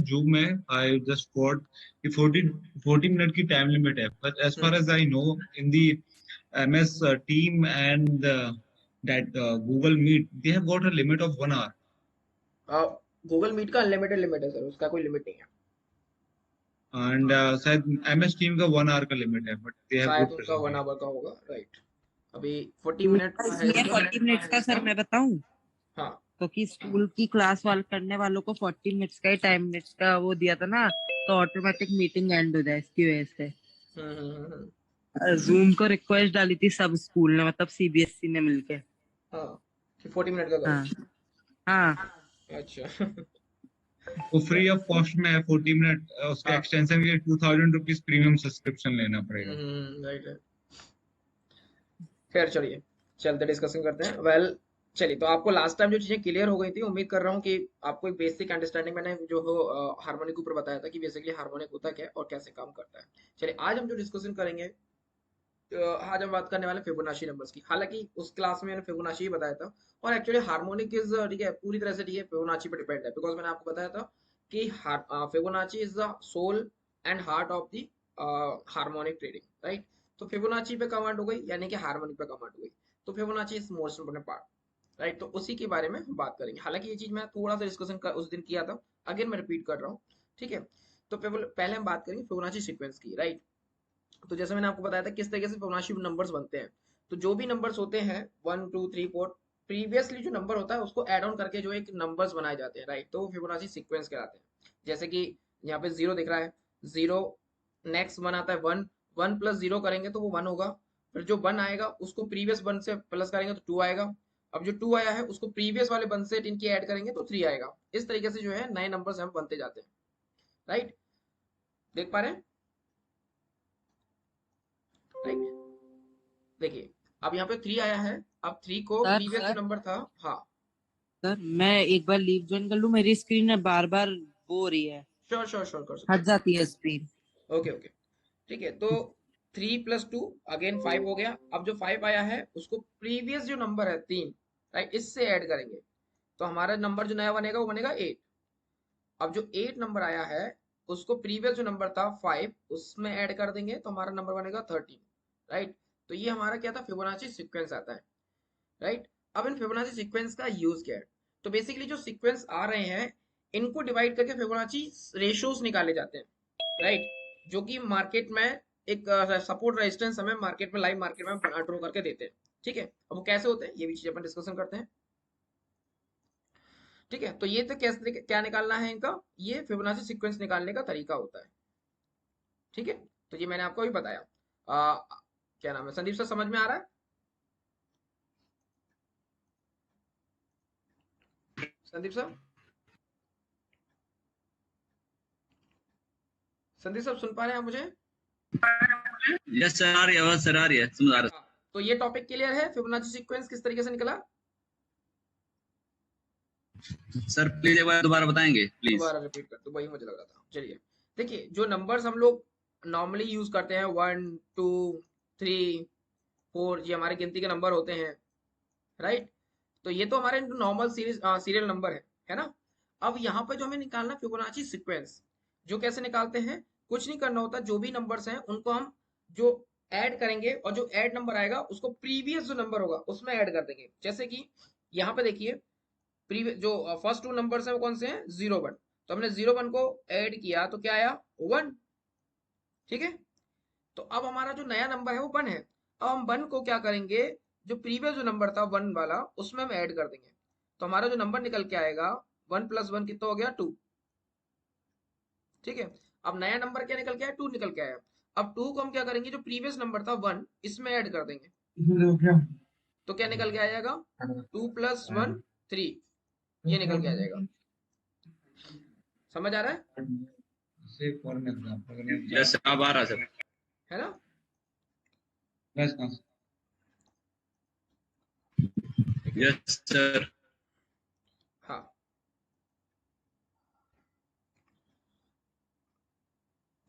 Zoom में I just got कि 40 minute की टाइम लिमिट है, but as far as I know in the MS team and that Google Meet they have got a limit of 1 hour। Google Meet का unlimited limit है sir, उसका कोई limit नहीं है। And शायद MS team का 1 hour का limit है, बट दे हैव शायद गुड उनका 1 प्रेजेंटेशन। आवर का होगा, राइट। अभी 40 मिनट मेरा का है इसलिए तो 40 मिनट्स का सर मैं बताऊं, हाँ क्योंकि स्कूल की क्लास वाल करने वालों को 40 मिनट्स का ही टाइम मिनट्स का वो दिया था ना, तो ऑटोमेटिक मीटिंग एंड हो जाए इसकी वजह से। हम्म। जूम को रिक्वेस्ट डाली थी सब स्कूल ने, मतलब CBSE ने मिलके। हाँ कि 40 मिनट का करो। हाँ हाँ। अच्छा वो फ्री ऑफ कॉस्ट में है 40 मिनट, उसके हाँ एक्सटेंशन के लिए 2000 रुपीज प्रीमियम सब्सक्रिप्शन लेना पड़ेगा। राइट है। खैर चलिए, चलते डिस्कशन करते हैं। चलिए, तो आपको लास्ट टाइम जो चीजें क्लियर हो गई थी, उम्मीद कर रहा हूँ कि आपको एक बेसिक अंडरस्टैंडिंग मैंने जो हो हार्मोनिक के ऊपर बताया था कि बेसिकली हार्मोनिक होता क्या है और कैसे काम करता है। चलिए, आज हम जो डिस्कशन करेंगे, आज हम बात करने वाले फिबोनाची नंबर्स की। हालांकि उस क्लास में मैंने फिबोनाची ही बताया था, और एक्चुअली हार्मोनिक इज ठीक है, पूरी तरह से ठीक है फिबोनाची पे डिपेंड है, बिकॉज मैंने आपको बताया था कि Fibonacci is the soul and heart of the harmonic trading, right. तो फिबोनाची पे कमांड हो गई, यानी कि हार्मोनिक पे कमांड हो गई। तो Fibonacci is most important part, right. तो उसी के बारे में हम बात करेंगे। हालांकि ये चीज मैं थोड़ा सा डिस्कशन उस दिन किया था, अगेन मैं रिपीट कर रहा हूँ, ठीक है। तो पहले हम बात करेंगे फिबोनाची सीक्वेंस की, राइट। तो जैसे मैंने आपको बताया था किस तरीके से फिबोनाची नंबर्स बनते हैं। तो जो भी नंबर्स होते हैं 1 2 3 4, प्रीवियसली जो नंबर होता है उसको ऐड ऑन करके जो एक नंबर्स बनाए जाते हैं, राइट। तो वो फिबोनाची सीक्वेंस कहलाते हैं। जैसे कि यहाँ पे 0 दिख रहा है, 0, नेक्स्ट 1 आता है, 1, 1 + 0 करेंगे तो वो 1 होगा। फिर जो 1 आएगा उसको प्रीवियस 1 से प्लस करेंगे तो 2 आएगा। अब जो 2 आया है उसको प्रीवियस वाले 1 से इनकी ऐड करेंगे तो 3 आएगा। इस तरीके से जो है नए नंबर्स हम बनते जाते हैं, राइट। देख पा रहे हैं, राइट। देखिए, अब यहाँ पे 3 आया है। अब 3 को सर प्रीवियस जो सर नंबर था, हाँ सर मैं एक बार लीव ज्वाइन कर लूं, मेरी स्क्रीन है बार बार वो हो रही है, श्योर श्योर श्योर, कर सकते हट जाती है स्क्रीन। हो। ओके ओके, ठीक है। तो 3 + 2 अगेन 5 हो गया। अब जो 5 आया है उसको प्रीवियस जो नंबर है 3, राइट, इससे ऐड करेंगे तो हमारा नंबर जो नया बनेगा वो बनेगा 8। अब जो 8 नंबर आया है उसको प्रीवियस जो नंबर था 5 उसमें ऐड कर देंगे तो हमारा नंबर बनेगा 13, राइट। तो ये हमारा क्या था, फिबोनाची सीक्वेंस आता है, राइट। अब इन फिबोनाची सीक्वेंस का यूज क्या है। तो बेसिकली जो सीक्वेंस आ रहे हैं इनको डिवाइड करके फिबोनाची रेशियोज निकाले जाते हैं, राइट। जो कि मार्केट में एक सपोर्ट रेजिस्टेंस हमें मार्केट में, लाइव मार्केट में ड्रॉ करके देते हैं, ठीक है। अब वो कैसे होते हैं ये भी चीज अपन डिस्कशन करते हैं, ठीक है। तो ये तो कैसे, क्या निकालना है इनका, ये फिबोनाची सीक्वेंस निकालने का तरीका होता है, ठीक है। तो ये मैंने आपको अभी बताया। क्या नाम है, संदीप सर, समझ में आ रहा है? संदीप सर, संदीप सर सुन पा रहे हैं आप मुझे? यस सर, आ रही है आवाज सर, आ रही है, समझ आ रहा हाँ, तो ये टॉपिक क्लियर है, फिबोनाची सीक्वेंस किस तरीके से निकला? है। सर प्लीज एक बार दोबारा बताएंगे प्लीज। दोबारा रिपीट कर, तो वही मुझे लग रहा था। चलिए, देखिए जो नंबर्स हम लोग नॉर्मली यूज करते हैं 1 2 3 4, ये हमारे गिनती के नंबर होते हैं, राइट। तो ये तो हमारे नॉर्मल सीरियल नंबर है ना। अब यहाँ पे जो हमें निकालना है फिबोनाची सीक्वेंस, जो कैसे निकालते हैं, कुछ नहीं करना होता, जो भी नंबर्स हैं उनको हम जो ऐड करेंगे और जो ऐड नंबर आएगा उसको प्रीवियस जो नंबर होगा उसमें ऐड कर देंगे। जैसे कि यहाँ पे देखिए, प्रीवियस जो फर्स्ट 2 नंबर्स हैं वो कौन से हैं, 0 1। तो हमने 0 1 को ऐड किया तो क्या आया, 1, ठीक है। तो अब हमारा जो नया नंबर है वो 1 है। अब हम 1 को क्या करेंगे, जो प्रीवियस जो नंबर था 1 वाला उसमें हम ऐड कर देंगे। तो हमारा जो नंबर निकल के आएगा 1 + 1 कितना हो गया, 2, ठीक है। अब नया नंबर क्या निकल के आया, 2 निकल के आया। अब 2 को हम क्या करेंगे, जो प्रीवियस नंबर था 1 इसमें ऐड कर देंगे तो क्या निकल के आ जाएगा, 2 + 1 3, ये निकल के आ जाएगा। समझ आ रहा है? यस सर, अब आ रहा सर। है ना? ठीक है, यस सर। हाँ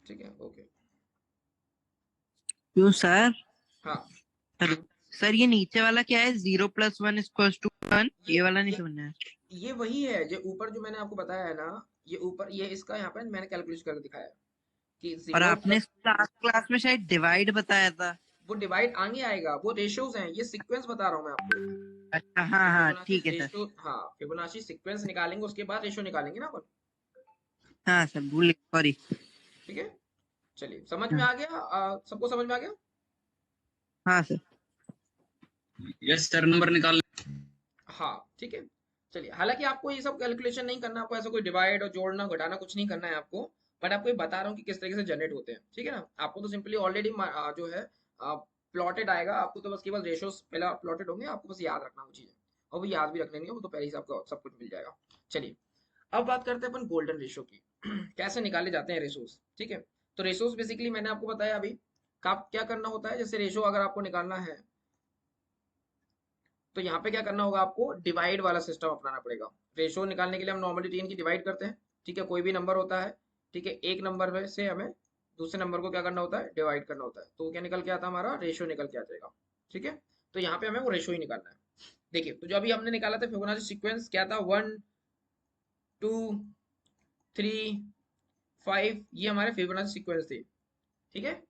ठीक है, ओके, क्यों सर? हाँ। सर सर ये नीचे वाला क्या है, 0 + 1 = 1, ये ये वाला नहीं ये समझना है। ये वही है जो ऊपर जो मैंने आपको बताया है ना, ये ऊपर ये इसका यहाँ पे मैंने कैलकुलेट करके दिखाया है कि और 0 आपने प्लस क्लास में शायद डिवाइड बताया था। वो डिवाइड आगे आएगा, वो रेशियोज हैं, ये सीक्वेंस बता रहा हूँ मैं आपको अच्छा, कि हाँ हाँ, फिबोनाची ठीक है सर। रेशियो, हाँ फिबोनाची सीक्वेंस निकालेंगे उसके बाद रेशियो निकालेंगे ना अपन। हाँ सर, भूल सॉरी। ठीक है, चलिए समझ में हाँ आ गया, सबको समझ में आ गया। हाँ सर। यस सर, नंबर निकाल। हाँ ठीक है, चलिए हालांकि आपको ये सब कैलकुलेशन नहीं करना, आपको ऐसा कोई डिवाइड और जोड़ना घटाना कुछ नहीं करना है आपको, बट आपको ये बता रहा हूँ कि किस तरीके से जनरेट होते हैं, ठीक है ना। आपको तो सिंपली ऑलरेडी जो है प्लॉटेड आएगा, आपको तो बस केवल रेशियोज पहले प्लॉटेड होंगे, आपको बस याद रखना वो चीजें, और वो याद भी रख लेंगे, वो तो पहले ही से आपको सब कुछ मिल जाएगा। चलिए अब बात करते हैं अपन गोल्डन रेशियो की कैसे निकाले जाते हैं रेशियोज, ठीक है। तो रेशियोज बेसिकली मैंने आपको बताया अभी क्या करना होता है, जैसे रेशियो अगर आपको निकालना है तो यहाँ पे क्या करना होगा, आपको डिवाइड वाला सिस्टम अपनाना पड़ेगा। रेशियो निकालने के लिए हम नॉर्मली 3 की डिवाइड करते हैं, ठीक है, कोई भी नंबर होता है, ठीक है, एक नंबर में से हमें दूसरे नंबर को क्या करना होता है, डिवाइड करना होता है, तो क्या निकल के आता है, हमारा रेशियो निकल के आ जाएगा, ठीक है। तो यहाँ पे हमें वो रेशियो ही निकालना है। देखिए तो जो अभी हमने निकाला था फिबोनाची सीक्वेंस क्या था, 1 2 3 5, ये हमारे फिबोनाची सीक्वेंस थे, ठीक है,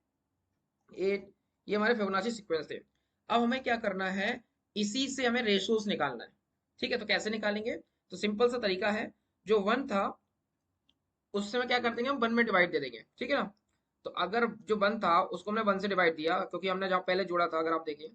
8, ये हमारे फिबोनाची सीक्वेंस थे। अब हमें क्या करना है, इसी से हमें रेशियोज निकालना है, ठीक है। तो कैसे निकालेंगे, तो सिंपल सा तरीका है, जो 1 था उससे में क्या कर देंगे, हम 1 में डिवाइड दे देंगे, ठीक है ना। तो अगर जो 1 था उसको हमने 1 से डिवाइड दिया, क्योंकि हमने जहाँ पहले जोड़ा था, अगर आप देखिए,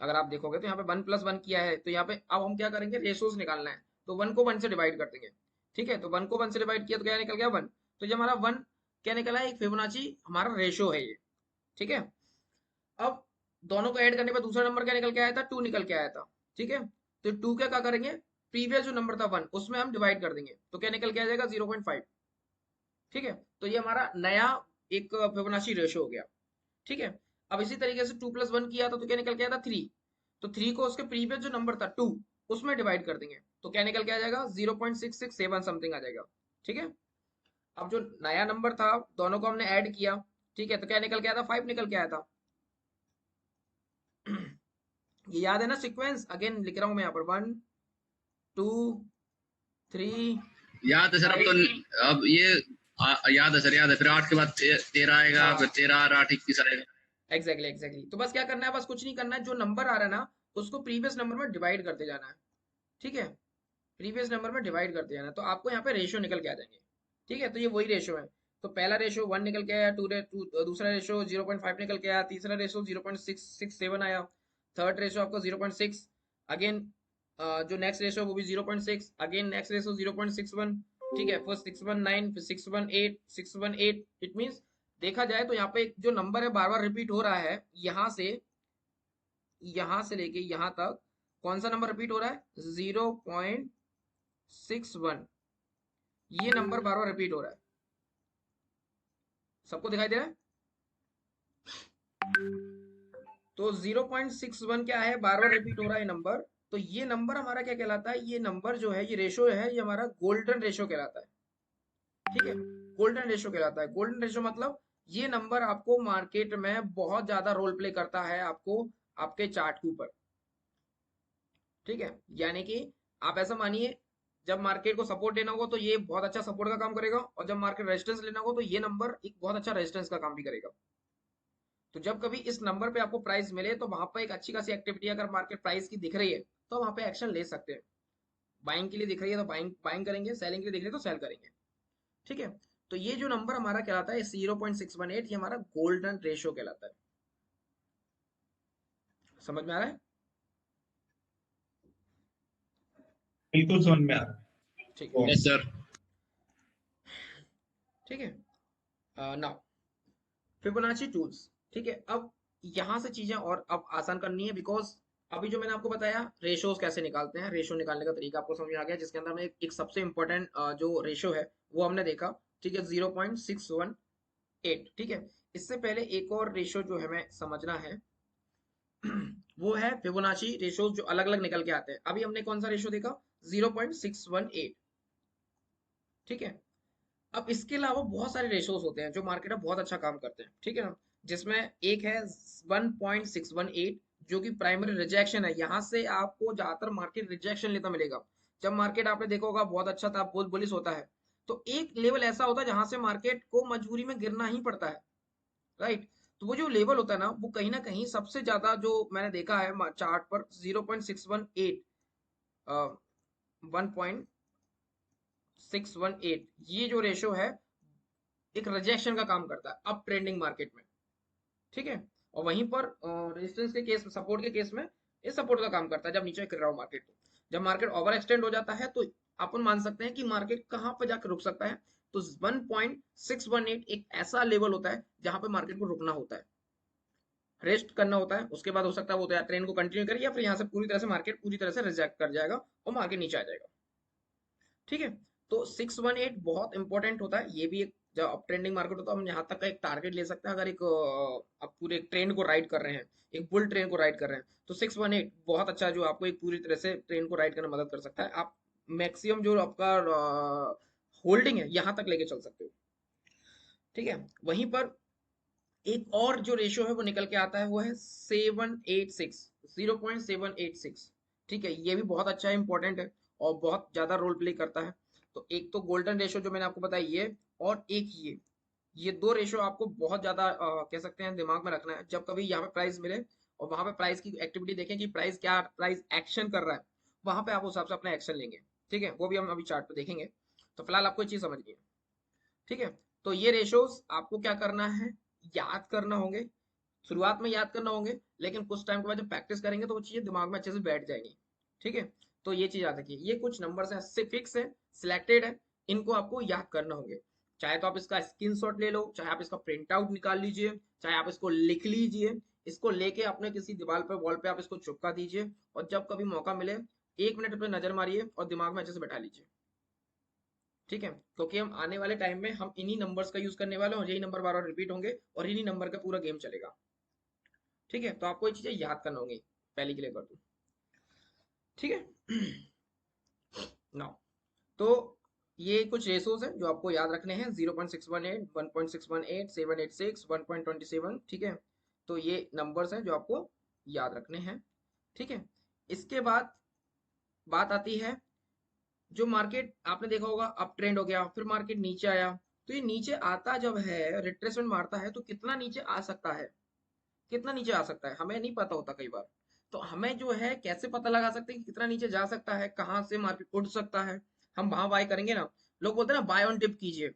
अगर आप देखोगे तो यहाँ पे 1 प्लस 1 किया है, तो यहाँ पे अब हम क्या करेंगे, रेशियोज निकालना है, तो 1 को 1 से डिवाइड कर देंगे, ठीक है। तो 1 को 1 से डिवाइड किया तो क्या निकल गया, 1। तो जो हमारा 1 क्या निकला है, एक फिबोनाची हमारा रेशियो है ये, ठीक है। अब दोनों को ऐड करने पर दूसरा नंबर क्या निकल के आया था, 2 निकल के आया था, ठीक है। तो 2 क्या करेंगे, प्रीवियस जो नंबर था 1 उसमें हम डिवाइड कर देंगे, तो क्या निकल के आ जाएगा, 0.5, ठीक है। तो ये हमारा नया एक फिबोनाची रेशियो हो गया, ठीक है। अब इसी तरीके से 2 प्लस 1 किया था तो क्या निकल के आया था, 3। तो 3 को उसके प्रीवियस जो नंबर था 2 उसमें डिवाइड कर देंगे, तो क्या निकल के आ जाएगा, 0.667 समथिंग आ जाएगा, ठीक है। अब जो नया नंबर था दोनों को हमने ऐड किया, ठीक है, तो क्या निकल के आया था, 5 निकल के आया था। ये याद है ना सीक्वेंस, अगेन लिख रहा हूं मैं यहाँ पर, 1 2 3 याद है सर, अब 5। तो अब ये याद है सर, याद है। फिर 8 के बाद 13 आएगा, फिर हाँ 13 और 8 21 आएगा। एग्जैक्टली तो बस क्या करना है, बस कुछ नहीं करना है, जो नंबर आ रहा है ना उसको प्रीवियस नंबर में डिवाइड करते जाना है, ठीक है। प्रीवियस नंबर में डिवाइड करते जाना है, तो आपको यहाँ पे रेशियो निकल के आ जाएंगे, ठीक है। तो ये वही रेशियो है, तो पहला रेशियो 1 निकल के आया, दूसरा रेशियो 0.5 निकल के आया, तीसरा रेशियो 0.667 आया, थर्ड रेशियो आपका 0.6, अगेन जो नेक्स्ट रेशियो वो भी 0.6, अगेन नेक्स्ट रेशियो 0.61, ठीक है, फर्स्ट 619, फिर 618, 618। इट मींस देखा जाए तो यहाँ पे जो नंबर है बार बार रिपीट हो रहा है, यहाँ से लेके यहाँ तक कौन सा नंबर रिपीट हो रहा है, 0.61, ये नंबर बार बार रिपीट हो रहा है, सबको दिखाई दे रहा है। तो 0.61 क्या है, बार बार रिपीट हो रहा है नंबर, तो ये नंबर हमारा क्या कहलाता है, ये नंबर जो है, ये रेशो है, ये हमारा गोल्डन रेशो कहलाता है, ठीक है। गोल्डन रेशो कहलाता है, गोल्डन रेशो मतलब ये नंबर आपको मार्केट में बहुत ज्यादा रोल प्ले करता है, आपको आपके चार्ट के ऊपर, ठीक है। यानी कि आप ऐसा मानिए, जब मार्केट को सपोर्ट लेना होगा तो ये बहुत अच्छा सपोर्ट का काम करेगा, और जब मार्केट रेजिस्टेंस लेना होगा तो ये नंबर एक बहुत अच्छा रेजिस्टेंस का काम भी करेगा। तो जब कभी इस नंबर पे आपको प्राइस मिले तो वहां पर एक अच्छी खासी एक्टिविटी, अगर मार्केट प्राइस की दिख रही है तो वहां पे एक्शन ले सकते हैं। बाइंग के लिए दिख रही है तो बाइंग बाइंग करेंगे, सेलिंग के लिए दिख रही है तो सेल करेंगे, ठीक है। तो ये जो नंबर हमारा कहलाता है 0.618, ये हमारा गोल्डन रेशियो कहलाता है। समझ में आ रहा है, बिल्कुल समझ में आ रहा ठीक है। है, यस सर। ठीक है। नाउ फिबोनाची टूल्स, ठीक है। अब यहां से चीजें और अब आसान करनी है, बिकॉज अभी जो मैंने आपको बताया रेशियोज कैसे निकालते हैं, रेशियो निकालने का तरीका आपको समझ में आ गया, जिसके अंदर हमने एक सबसे इंपॉर्टेंट जो रेशियो है वो हमने देखा, ठीक है, 0.618, ठीक है। इससे पहले एक और रेशियो जो हमें समझना है वो है फिबोनाची रेशियो, जो अलग अलग निकल के आते हैं। अभी हमने कौन सा रेशियो देखा, 0.618, ठीक है। अब इसके अलावा बहुत सारे रेशियोज होते हैं जो मार्केट में बहुत अच्छा काम करते हैं, ठीक है ना, जिसमें एक है 1.618, जो कि प्राइमरी रिजेक्शन है, यहाँ से आपको ज्यादातर मार्केट रिजेक्शन लेता मिलेगा। जब मार्केट आपने देखा होगा बहुत अच्छा था, बहुत बुलिश होता है, तो एक लेवल ऐसा होता है जहां से मार्केट को मजबूरी में गिरना ही पड़ता है, राइट। तो वो जो लेवल होता है ना, वो कहीं ना कहीं सबसे ज्यादा जो मैंने देखा है चार्ट पर 0.618, 1.618, ये जो रेशो है एक रिजेक्शन का काम करता है अप ट्रेंडिंग मार्केट में, ठीक है। और वहीं पर रेजिस्टेंस के केस, सपोर्ट के केस में ये सपोर्ट का काम करता है जब नीचे गिर रहा हो मार्केट। जब मार्केट ओवर एक्सटेंड हो जाता है तो अपन मान सकते हैं कि मार्केट कहां पर जाकर रुक सकता है, तो 1.618 एक ऐसा लेवल होता है जहां पे मार्केट को रुकना होता है, रेस्ट करना होता है। उसके बाद हो सकता है वो तो या ट्रेंड को कंटिन्यू करे, या फिर यहाँ से पूरी तरह से मार्केट पूरी तरह से रिजेक्ट कर जाएगा और मार्केट नीचे आ जाएगा, ठीक है। तो 618 बहुत इंपॉर्टेंट होता है, ये भी एक, जब अप ट्रेंडिंग मार्केट होता है हम यहाँ तक का एक टारगेट ले सकते हैं। अगर एक आप पूरे ट्रेंड को राइड कर रहे हैं, एक बुल ट्रेंड को राइड कर रहे हैं, तो 618 बहुत अच्छा है, जो आपको एक पूरी तरह से ट्रेंड को राइड करने में मदद कर सकता है। आप मैक्सिमम जो आपका होल्डिंग है यहाँ तक लेके चल सकते हो, ठीक है। वहीं पर एक और जो रेशियो है वो निकल के आता है, वो है 786, 0.786, ठीक है। ये भी बहुत अच्छा है, इंपॉर्टेंट है और बहुत ज्यादा रोल प्ले करता है। तो एक तो गोल्डन रेशियो जो मैंने आपको बताया ये, और एक ये दो रेशियो आपको बहुत ज्यादा कह सकते हैं दिमाग में रखना है। जब कभी यहाँ पे प्राइस मिले और वहां पे प्राइस की एक्टिविटी देखें कि प्राइस क्या, प्राइस एक्शन कर रहा है, वहां पे आप उस हिसाब से अपना एक्शन लेंगे, ठीक है। वो भी हम अभी चार्ट पे देखेंगे। तो फिलहाल आपको ये चीज समझनी है, ठीक है। तो ये रेशोज आपको क्या करना है, याद करना होंगे। शुरुआत में याद करना होंगे, लेकिन कुछ टाइम के बाद जब प्रैक्टिस करेंगे तो वो चीजें दिमाग में अच्छे से बैठ जाएंगी, ठीक है। तो ये चीज याद रखिए, ये कुछ नंबर्स हैं, फिक्स है, सिलेक्टेड है, इनको आपको याद करना होंगे। चाहे तो आप इसका स्क्रीनशॉट ले लो, चाहे आप इसका प्रिंट आउट निकाल लीजिए, चाहे आप इसको लिख लीजिए, इसको लेके अपने किसी दीवार पे, वॉल पे आप इसको चिपका दीजिए, और जब कभी मौका मिले 1 मिनट पे नजर मारिए और दिमाग में अच्छे से बैठा लीजिए, ठीक है। क्योंकि हम आने वाले टाइम में हम इन्हीं नंबर्स का यूज करने वाले हैं, और यही नंबर बार बार रिपीट होंगे और इन्हीं नंबर का पूरा गेम चलेगा, ठीक है। तो आपको ये चीजें याद करना होंगी, पहले के लिए कर दूं, ठीक है। नाउ, तो ये कुछ रेशोज हैं जो आपको याद रखने हैं, 0.618, 1.618, 786, 1.27, ठीक है। तो ये नंबर्स हैं जो आपको याद रखने हैं, ठीक है। इसके बाद बात आती है, जो मार्केट आपने देखा होगा अप ट्रेंड हो गया, फिर मार्केट नीचे आया, तो ये नीचे आता जब है, रिट्रेसमेंट मारता है, तो कितना नीचे आ सकता है, कितना नीचे आ सकता है हमें नहीं पता होता कई बार। तो हमें जो है कैसे पता लगा सकते हैं कि कितना नीचे जा सकता है, कहाँ से मार्केट उठ सकता है, हम वहां बाय करेंगे ना। लोग बोलते हैं ना बाय ऑन डिप कीजिए,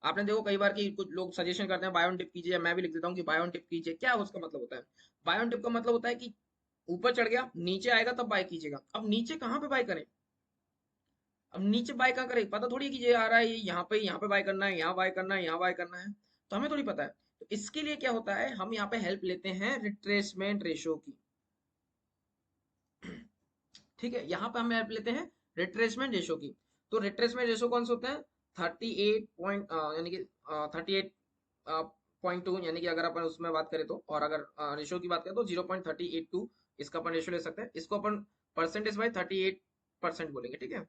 आपने देखो कई बार कि कुछ लोग सजेशन करते हैं बाय ऑन डिप कीजिए, मैं भी लिख देता हूँ कि बाय ऑन डिप कीजिए। क्या उसका मतलब होता है, बाय ऑन डिप का मतलब होता है कि ऊपर चढ़ गया, नीचे आएगा तब बाय कीजिएगा। अब नीचे कहाँ पे बाय करें, अब नीचे बाय कहाँ करें, पता थोड़ी है कि ये आ रहा है, ये यहाँ पे बाय करना है, यहाँ बाय करना है, यहाँ बाय करना है, तो हमें थोड़ी पता है। तो इसके लिए क्या होता है, हम यहाँ पे हेल्प लेते हैं रिट्रेसमेंट रेशो की, ठीक है। यहाँ पे हम हेल्प लेते हैं रिट्रेसमेंट रेशो की। तो रिट्रेसमेंट रेशो कौन से होते हैं, 38 पॉइंट यानी कि 38.2, यानी कि अगर अपन उसमें बात करें तो, और अगर रेशो की बात करें तो 0.382 इसका अपन रेशो ले सकते हैं। इसको अपन परसेंटेज बाई 38% बोलेंगे, ठीक है।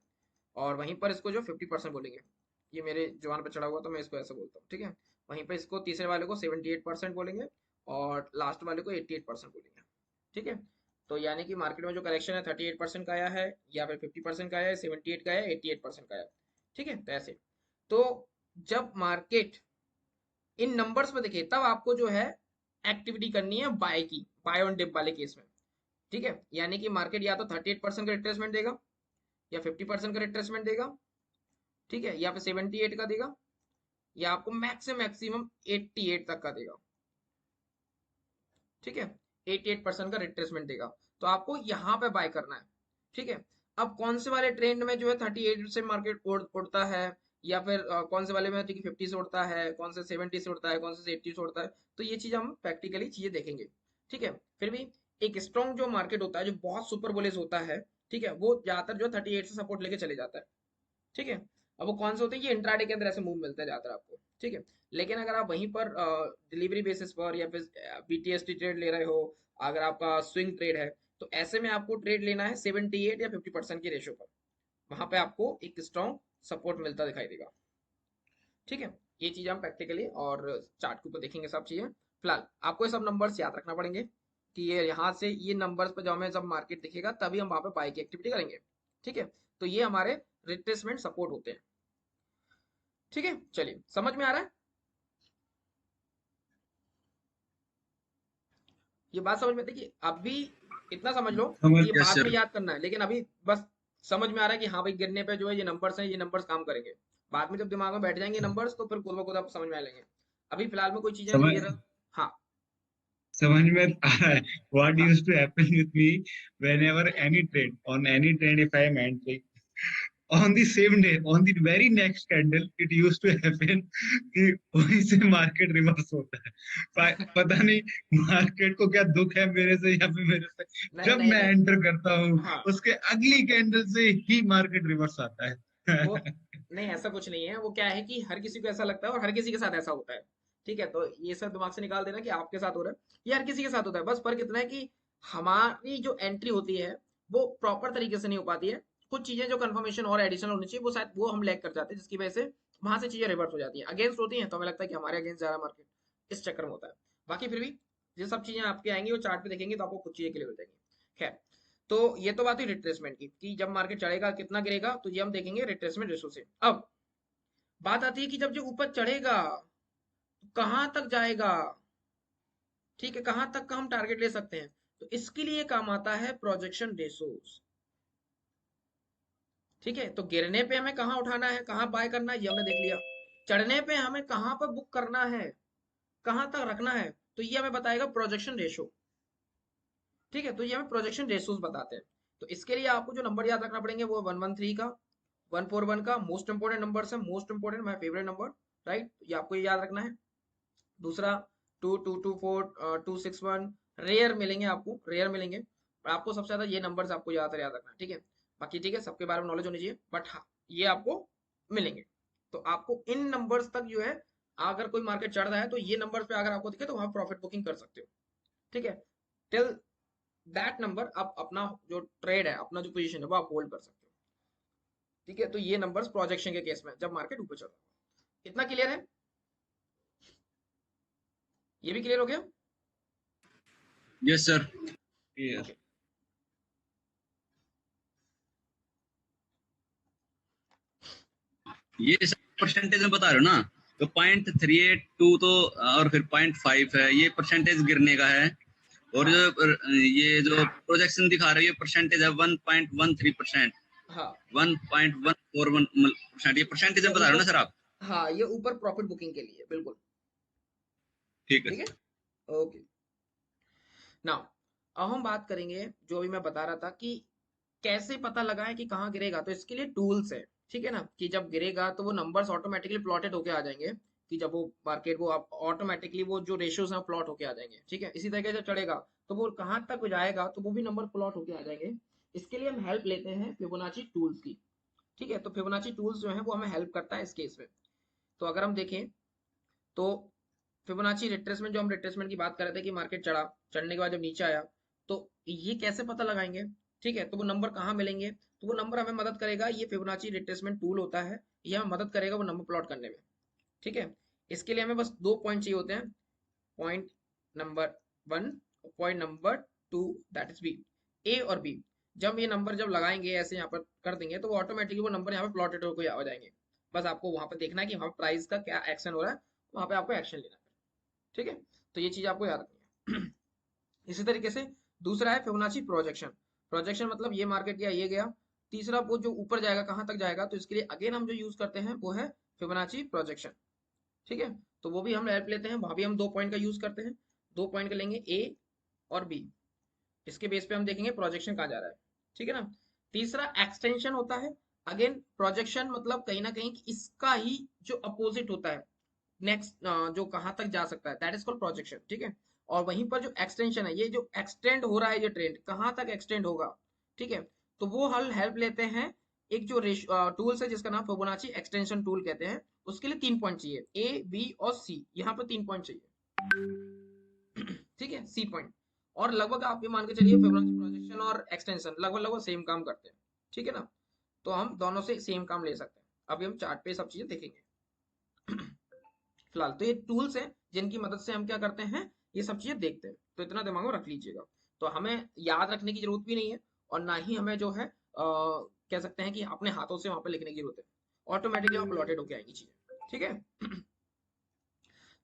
और वहीं पर इसको जो 50% बोलेंगे, ये मेरे जवान पे चढ़ा हुआ तो मैं इसको ऐसा बोलता हूँ, ठीक है। वहीं पर इसको तीसरे वाले को 78% बोलेंगे, और लास्ट वाले को 88% बोलेंगे, ठीक है। तो यानी कि मार्केट में जो करेक्शन है 38% का आया है, या फिर 50% का आया है, 78 का आया है, 88% का आया है, ठीक है। तो ऐसे, तो जब मार्केट इन नंबर्स में देखे, तब आपको जो है एक्टिविटी करनी है बाय की, बाय ऑन डिप वाले केस में, ठीक है। यानी कि मार्केट या तो 38% का रिट्रेसमेंट देगा, या 50% का रिट्रेसमेंट देगा, ठीक है, या फिर 78 का देगा, या आपको मैक्सिमम 88 तक का देगा, ठीक है। 88% का रिट्रेसमेंट देगा, तो आपको यहाँ पे बाय करना है, ठीक है। अब कौन से वाले ट्रेंड में जो है 38 से मार्केट उड़ता है, या फिर कौन से वाले में 50 से उड़ता है, कौन से 70 से उड़ता है, कौन से 80 से उड़ता है, तो ये चीज हम प्रैक्टिकली चीजें देखेंगे, ठीक है। फिर भी एक स्ट्रॉन्ग जो मार्केट होता है, जो बहुत सुपर बुलिश होता है, ठीक है, वो ज्यादातर जो 38 से सपोर्ट लेके चले जाता है, ठीक है। अब वो कौन से होते हैं, ये इंट्राडे के अंदर ऐसे मूव मिलता है ज्यादातर आपको, ठीक है। लेकिन अगर आप वहीं पर डिलीवरी बेसिस पर या फिर बीटीएसटी ट्रेड ले रहे हो, अगर आपका स्विंग ट्रेड है, तो ऐसे में आपको ट्रेड लेना है 78 या 50% की रेशो पर, वहां पे आपको एक स्ट्रॉन्ग सपोर्ट मिलता दिखाई देगा, ठीक है। ये चीज हम प्रैक्टिकली और चार्ट के ऊपर देखेंगे सब चीजें। फिलहाल आपको ये सब नंबर्स याद रखना पड़ेंगे, कि ये यहाँ से ये नंबर्स पर जो हमें जब मार्केट दिखेगा तभी हम वहां पे बाय की एक्टिविटी करेंगे। ठीक है, तो ये हमारे रिट्रेसमेंट सपोर्ट होते हैं। ठीक है, चलिए समझ में आ रहा है, ये बात समझ में आती है कि अभी इतना समझ लो कि समझ। ये यस बाद में सर। याद करना है, लेकिन अभी बस समझ में आ रहा है कि हाँ भाई गिरने पे जो है ये नंबर्स हैं, ये नंबर्स काम करेंगे। बाद में जब दिमाग में बैठ जाएंगे नंबर्स तो फिर खुद ब खुद आप समझ में आ लेंगे। अभी फिलहाल में कोई चीजें समझ क्लियर है? हाँ समझ में आ रहा है। What हाँ used to happen with me whenever any trend, if I am entering on the same day, on the very next candle, it used to happen कि वहीं से मार्केट रिवर्स होता है। पता नहीं मार्केट को क्या दुख है मेरे से या फिर मेरे से, नहीं जब नहीं मैं नहीं एंटर करता हूँ हाँ उसके अगली कैंडल से ही मार्केट रिवर्स आता वो है। नहीं, ऐसा कुछ नहीं है। वो क्या है कि हर किसी को ऐसा लगता है और हर किसी के साथ ऐसा होता है। ठीक है, तो ये सब दिमाग से निकाल देना कि आपके साथ हो रहा है, ये हर किसी के साथ होता है। बस फर्क इतना है कि हमारी जो एंट्री होती है वो प्रॉपर तरीके से नहीं हो पाती है। कुछ चीजें जो कंफर्मेशन और एडिशनल होनी चाहिए वो शायद वो हम लैग कर जाते हैं, जिसकी वजह से वहां से चीजें रिवर्स हो जाती है, अगेंस्ट होती हैं, तो हमें लगता है कि हमारे अगेंस्ट जा रहा है मार्केट, इस चक्कर में होता है। बाकी फिर भी ये सब चीजें आपके आएंगी, वो चार्ट पे देखेंगे तो आपको कुछ चीजें क्लियर हो जाएंगी। खैर, तो ये तो बात हुई रिट्रेसमेंट की कि जब मार्केट चढ़ेगा कितना गिरेगा, तो ये हम देखेंगे रिट्रेसमेंट रेशो से। अब बात आती है कि जब जो ऊपर चढ़ेगा तो कहां तक जाएगा। ठीक है, कहां तक का हम टारगेट ले सकते हैं, तो इसके लिए काम आता है प्रोजेक्शन रेशोज। ठीक है, तो गिरने पे हमें कहाँ उठाना है, कहाँ बाय करना है, ये हमने देख लिया। चढ़ने पे हमें कहाँ पर बुक करना है, कहाँ तक रखना है, तो ये हमें बताएगा प्रोजेक्शन रेशो। ठीक है, तो ये हमें प्रोजेक्शन रेशोज बताते हैं। तो इसके लिए आपको जो नंबर याद रखना पड़ेंगे वो 113 का, 141 का मोस्ट इंपोर्टेंट नंबर है, most important my favourite number, right, ये आपको ये याद रखना है। दूसरा 2224 261 रेयर मिलेंगे, आपको रेयर मिलेंगे, और आपको सबसे ज्यादा ये नंबर्स आपको याद रखना है। ठीक है, बाकी ठीक है सबके बारे में नॉलेज होनी चाहिए, बट हाँ ये आपको मिलेंगे। तो आपको इन नंबर्स तक जो है, अगर कोई मार्केट चढ़ रहा है तो ये नंबर्स पे अगर आपको दिखे तो वहां प्रॉफिट बुकिंग कर सकते हो। ठीक है, टिल दैट नंबर आप अपना जो ट्रेड है, अपना जो पोजीशन है वो आप होल्ड कर सकते हो। ठीक है, तो ये नंबर्स प्रोजेक्शन के केस में जब मार्केट ऊपर चल रहा है। इतना क्लियर है, ये भी क्लियर हो गया? Yes sir. Yes. ओके, ये सब परसेंटेज में बता रहे हो ना, तो 0.382 तो और फिर 0.5 है, ये परसेंटेज गिरने का है। और हाँ ये जो प्रोजेक्शन दिखा रहे हो ये परसेंटेज है 1.13%, हाँ 1.141%, ये परसेंटेज ये में बता रहे हो ऊपर, ना सर आप? हाँ ये ऊपर प्रॉफिट बुकिंग के लिए बिल्कुल। ठीक है। ठीक है, ओके। नाउ अब हम बात करेंगे जो अभी मैं बता रहा था कि कैसे पता लगाएं कि कहाँ गिरेगा। तो इसके लिए टूल्स है, ठीक है ना, कि जब गिरेगा तो वो नंबर्स ऑटोमेटिकली प्लॉटेड होके आ जाएंगे, कि जब वो मार्केट वो ऑटोमेटिकली वो जो रेशियोज हैं प्लॉट होके आ जाएंगे। ठीक है, इसी तरीके से चढ़ेगा तो वो कहाँ तक जाएगा तो वो भी नंबर प्लॉट होके आ जाएंगे। इसके लिए हम हेल्प लेते हैं फिबोनाची टूल्स की। ठीक है, तो फिबोनाची टूल्स जो है वो हमें हेल्प करता है इस केस में। तो अगर हम देखें तो फिबोनाची रिट्रेसमेंट, जो हम रिट्रेसमेंट की बात कर रहे थे कि मार्केट चढ़ा, चढ़ने के बाद जब नीचे आया तो ये कैसे पता लगाएंगे। ठीक है, तो वो नंबर कहाँ मिलेंगे, तो वो नंबर हमें मदद करेगा, ये फिबोनाची रिट्रेसमेंट टूल होता है, ये हमें मदद करेगा वो नंबर प्लॉट करने में। ठीक है, इसके लिए हमें बस 2 पॉइंट चाहिए होते हैं, पॉइंट नंबर 1 और point number 2, that is B, A और बी। जब ये नंबर जब लगाएंगे ऐसे यहाँ पर कर देंगे तो वो ऑटोमेटिकली वो नंबर यहाँ पे प्लॉटेड होकर आ जाएंगे। बस आपको वहां पर देखना है कि वहां प्राइस का क्या एक्शन हो रहा है, वहां पे आपको एक्शन लेना है। ठीक है, तो ये चीज आपको याद रखनी है। इसी तरीके से दूसरा है फिबोनाची प्रोजेक्शन। प्रोजेक्शन मतलब ये मार्केट गया, ये गया, तीसरा वो जो ऊपर जाएगा कहां तक जाएगा, तो इसके लिए अगेन हम जो यूज करते हैं वो है फिबोनाची प्रोजेक्शन। ठीक है, तो वो भी हम हेल्प लेते हैं, वहां भी हम 2 पॉइंट का यूज करते हैं, 2 पॉइंट का लेंगे ए और बी, इसके बेस पे हम देखेंगे प्रोजेक्शन कहाँ जा रहा है। ठीक है ना, तीसरा एक्सटेंशन होता है। अगेन प्रोजेक्शन मतलब कहीं ना कहीं इसका ही जो अपोजिट होता है, नेक्स्ट जो कहां तक जा सकता है, दैट इज कॉल्ड प्रोजेक्शन। ठीक है, और वहीं पर जो एक्सटेंशन है, ये जो एक्सटेंड हो रहा है, ये ट्रेंड कहां तक एक्सटेंड होगा। ठीक है, तो वो हम हेल्प लेते हैं एक जो टूल्स है जिसका नाम फिबोनाची एक्सटेंशन टूल कहते हैं। उसके लिए 3 पॉइंट चाहिए, ए बी और सी, यहाँ पर 3 पॉइंट चाहिए। ठीक है, सी पॉइंट। और लगभग आप ये मान के चलिए फिबोनाची प्रोजेक्शन और एक्सटेंशन लगभग लगभग सेम काम करते हैं। ठीक है ना, तो हम दोनों से सेम काम ले सकते हैं। अभी हम चार्ट पे सब चीजें देखेंगे। फिलहाल तो ये टूल्स हैं जिनकी मदद से हम क्या करते हैं, ये सब चीजें देखते हैं, तो इतना दिमाग में रख लीजिएगा। तो हमें याद रखने की जरूरत भी नहीं है, और ना ही हमें जो है कह सकते हैं कि अपने हाथों से वहां पर लिखने की जरूरत है। ऑटोमेटिकली वहां प्लॉटेड होके आएंगी चीजें, ठीक है।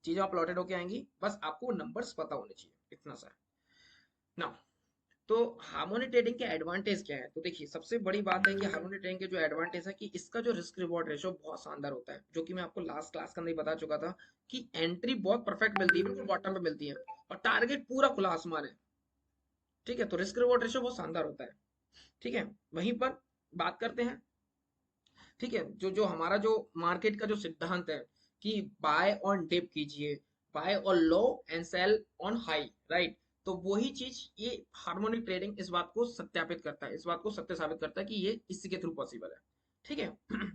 चीजें वहां प्लॉटेड होके आएंगी, बस आपको नंबर्स पता होने चाहिए, इतना सा ना। तो हार्मोनिक ट्रेडिंग के एडवांटेज क्या है? तो देखिए, सबसे बड़ी बात है कि हार्मोनिक ट्रेडिंग के जो एडवांटेज है कि इसका जो रिस्क रिवॉर्ड रेशो बहुत शानदार होता है, जो कि मैं आपको लास्ट क्लास के अंदर ही बता चुका था कि एंट्री बहुत परफेक्ट मिलती है, बिल्कुल बॉटम पे मिलती है, और टारगेट पूरा खुला आसमान है, ठीक है। तो रिस्क रिवॉर्ड रेशो बहुत शानदार होता है, ठीक है। वहीं पर बात करते हैं, ठीक है, जो जो हमारा जो मार्केट का जो सिद्धांत है कि बाय ऑन डिप कीजिए, buy on low and sell on high, right. तो वही चीज ये हार्मोनिक ट्रेडिंग इस बात को सत्यापित करता है, इस बात को सत्य साबित करता है कि ये इसी के थ्रू पॉसिबल है, ठीक है।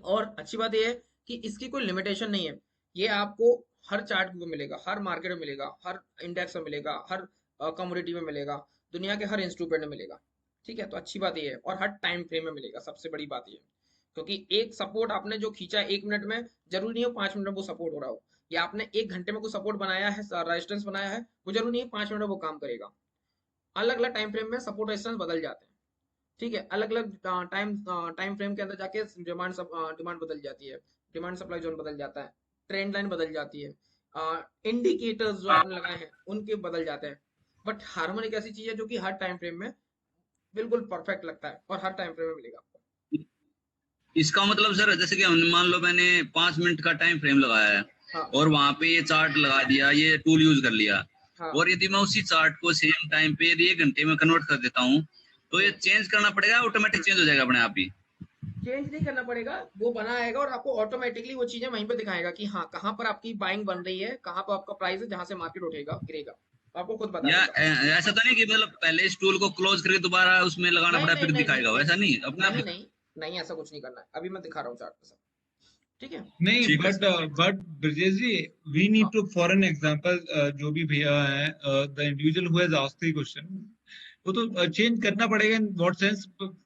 और अच्छी बात ये है कि इसकी कोई लिमिटेशन नहीं है, ये आपको हर चार्ट में मिलेगा, हर मार्केट में मिलेगा, हर इंडेक्स में मिलेगा, हर कमोडिटी में मिलेगा, दुनिया के हर इंस्ट्रूमेंट में मिलेगा, ठीक है। तो अच्छी बात ये है, और हर टाइम फ्रेम में मिलेगा, सबसे बड़ी बात ये है। क्योंकि एक सपोर्ट आपने जो खींचा 1 मिनट में, जरूरी नहीं हो 5 मिनट में वो सपोर्ट हो रहा हो, या आपने 1 घंटे में कोई सपोर्ट बनाया है, रेजिस्टेंस बनाया है, वो जरूरी नहीं है 5 मिनट में वो काम करेगा। अलग अलग टाइम फ्रेम में सपोर्ट रेजिस्टेंस बदल जाते हैं, ठीक है। अलग अलग टाइम फ्रेम के अंदर जाके डिमांड बदल जाती है, डिमांड सप्लाई जोन बदल जाता है, ट्रेंड लाइन बदल जाती है, इंडिकेटर्स जो आपने लगाए हैं उनके बदल जाते हैं। बट हार्मोनिक ऐसी चीज है जो कि हर टाइम फ्रेम में बिल्कुल परफेक्ट लगता है, और हर टाइम फ्रेम में मिलेगा आपको। इसका मतलब सर, जैसे कि हमने मान लो मैंने 5 मिनट का टाइम फ्रेम लगाया है, हाँ और वहां पे ये चार्ट लगा दिया, ये टूल यूज कर लिया, हाँ। और यदि मैं उसी चार्ट को सेम टाइम पे यदि 1 घंटे में कन्वर्ट कर देता हूँ, तो ये चेंज करना पड़ेगा, ऑटोमेटिक चेंज हो जाएगा अपने आप ही? चेंज नहीं करना पड़ेगा, वो बना आएगा और आपको ऑटोमेटिकली वो चीजें वहीं पे दिखाएगा कि हाँ कहाँ पर आपकी बाइंग बन रही है, कहाँ पर आपका प्राइस है, जहां से मार्केट उठेगा गिरेगा, आपको खुद बता या देगा। ऐसा तो नहीं कि मतलब पहले इस टूल को क्लोज करके दोबारा उसमें लगाना नहीं पड़ा नहीं फिर नहीं नहीं दिखाएगा, नहीं वैसा नहीं अपने आप? नहीं नहीं नहीं, ऐसा कुछ नहीं करना है, अभी मैं दिखा रहा हूँ चार्ट पे सब, ठीक है। नहीं, ठीक है sir. But Brajesh ji, we need हाँ टू फॉर एन एग्जांपल, जो भी भैया है, the individual who has asked the question, वो तो चेंज करना पड़ेगा in what sense.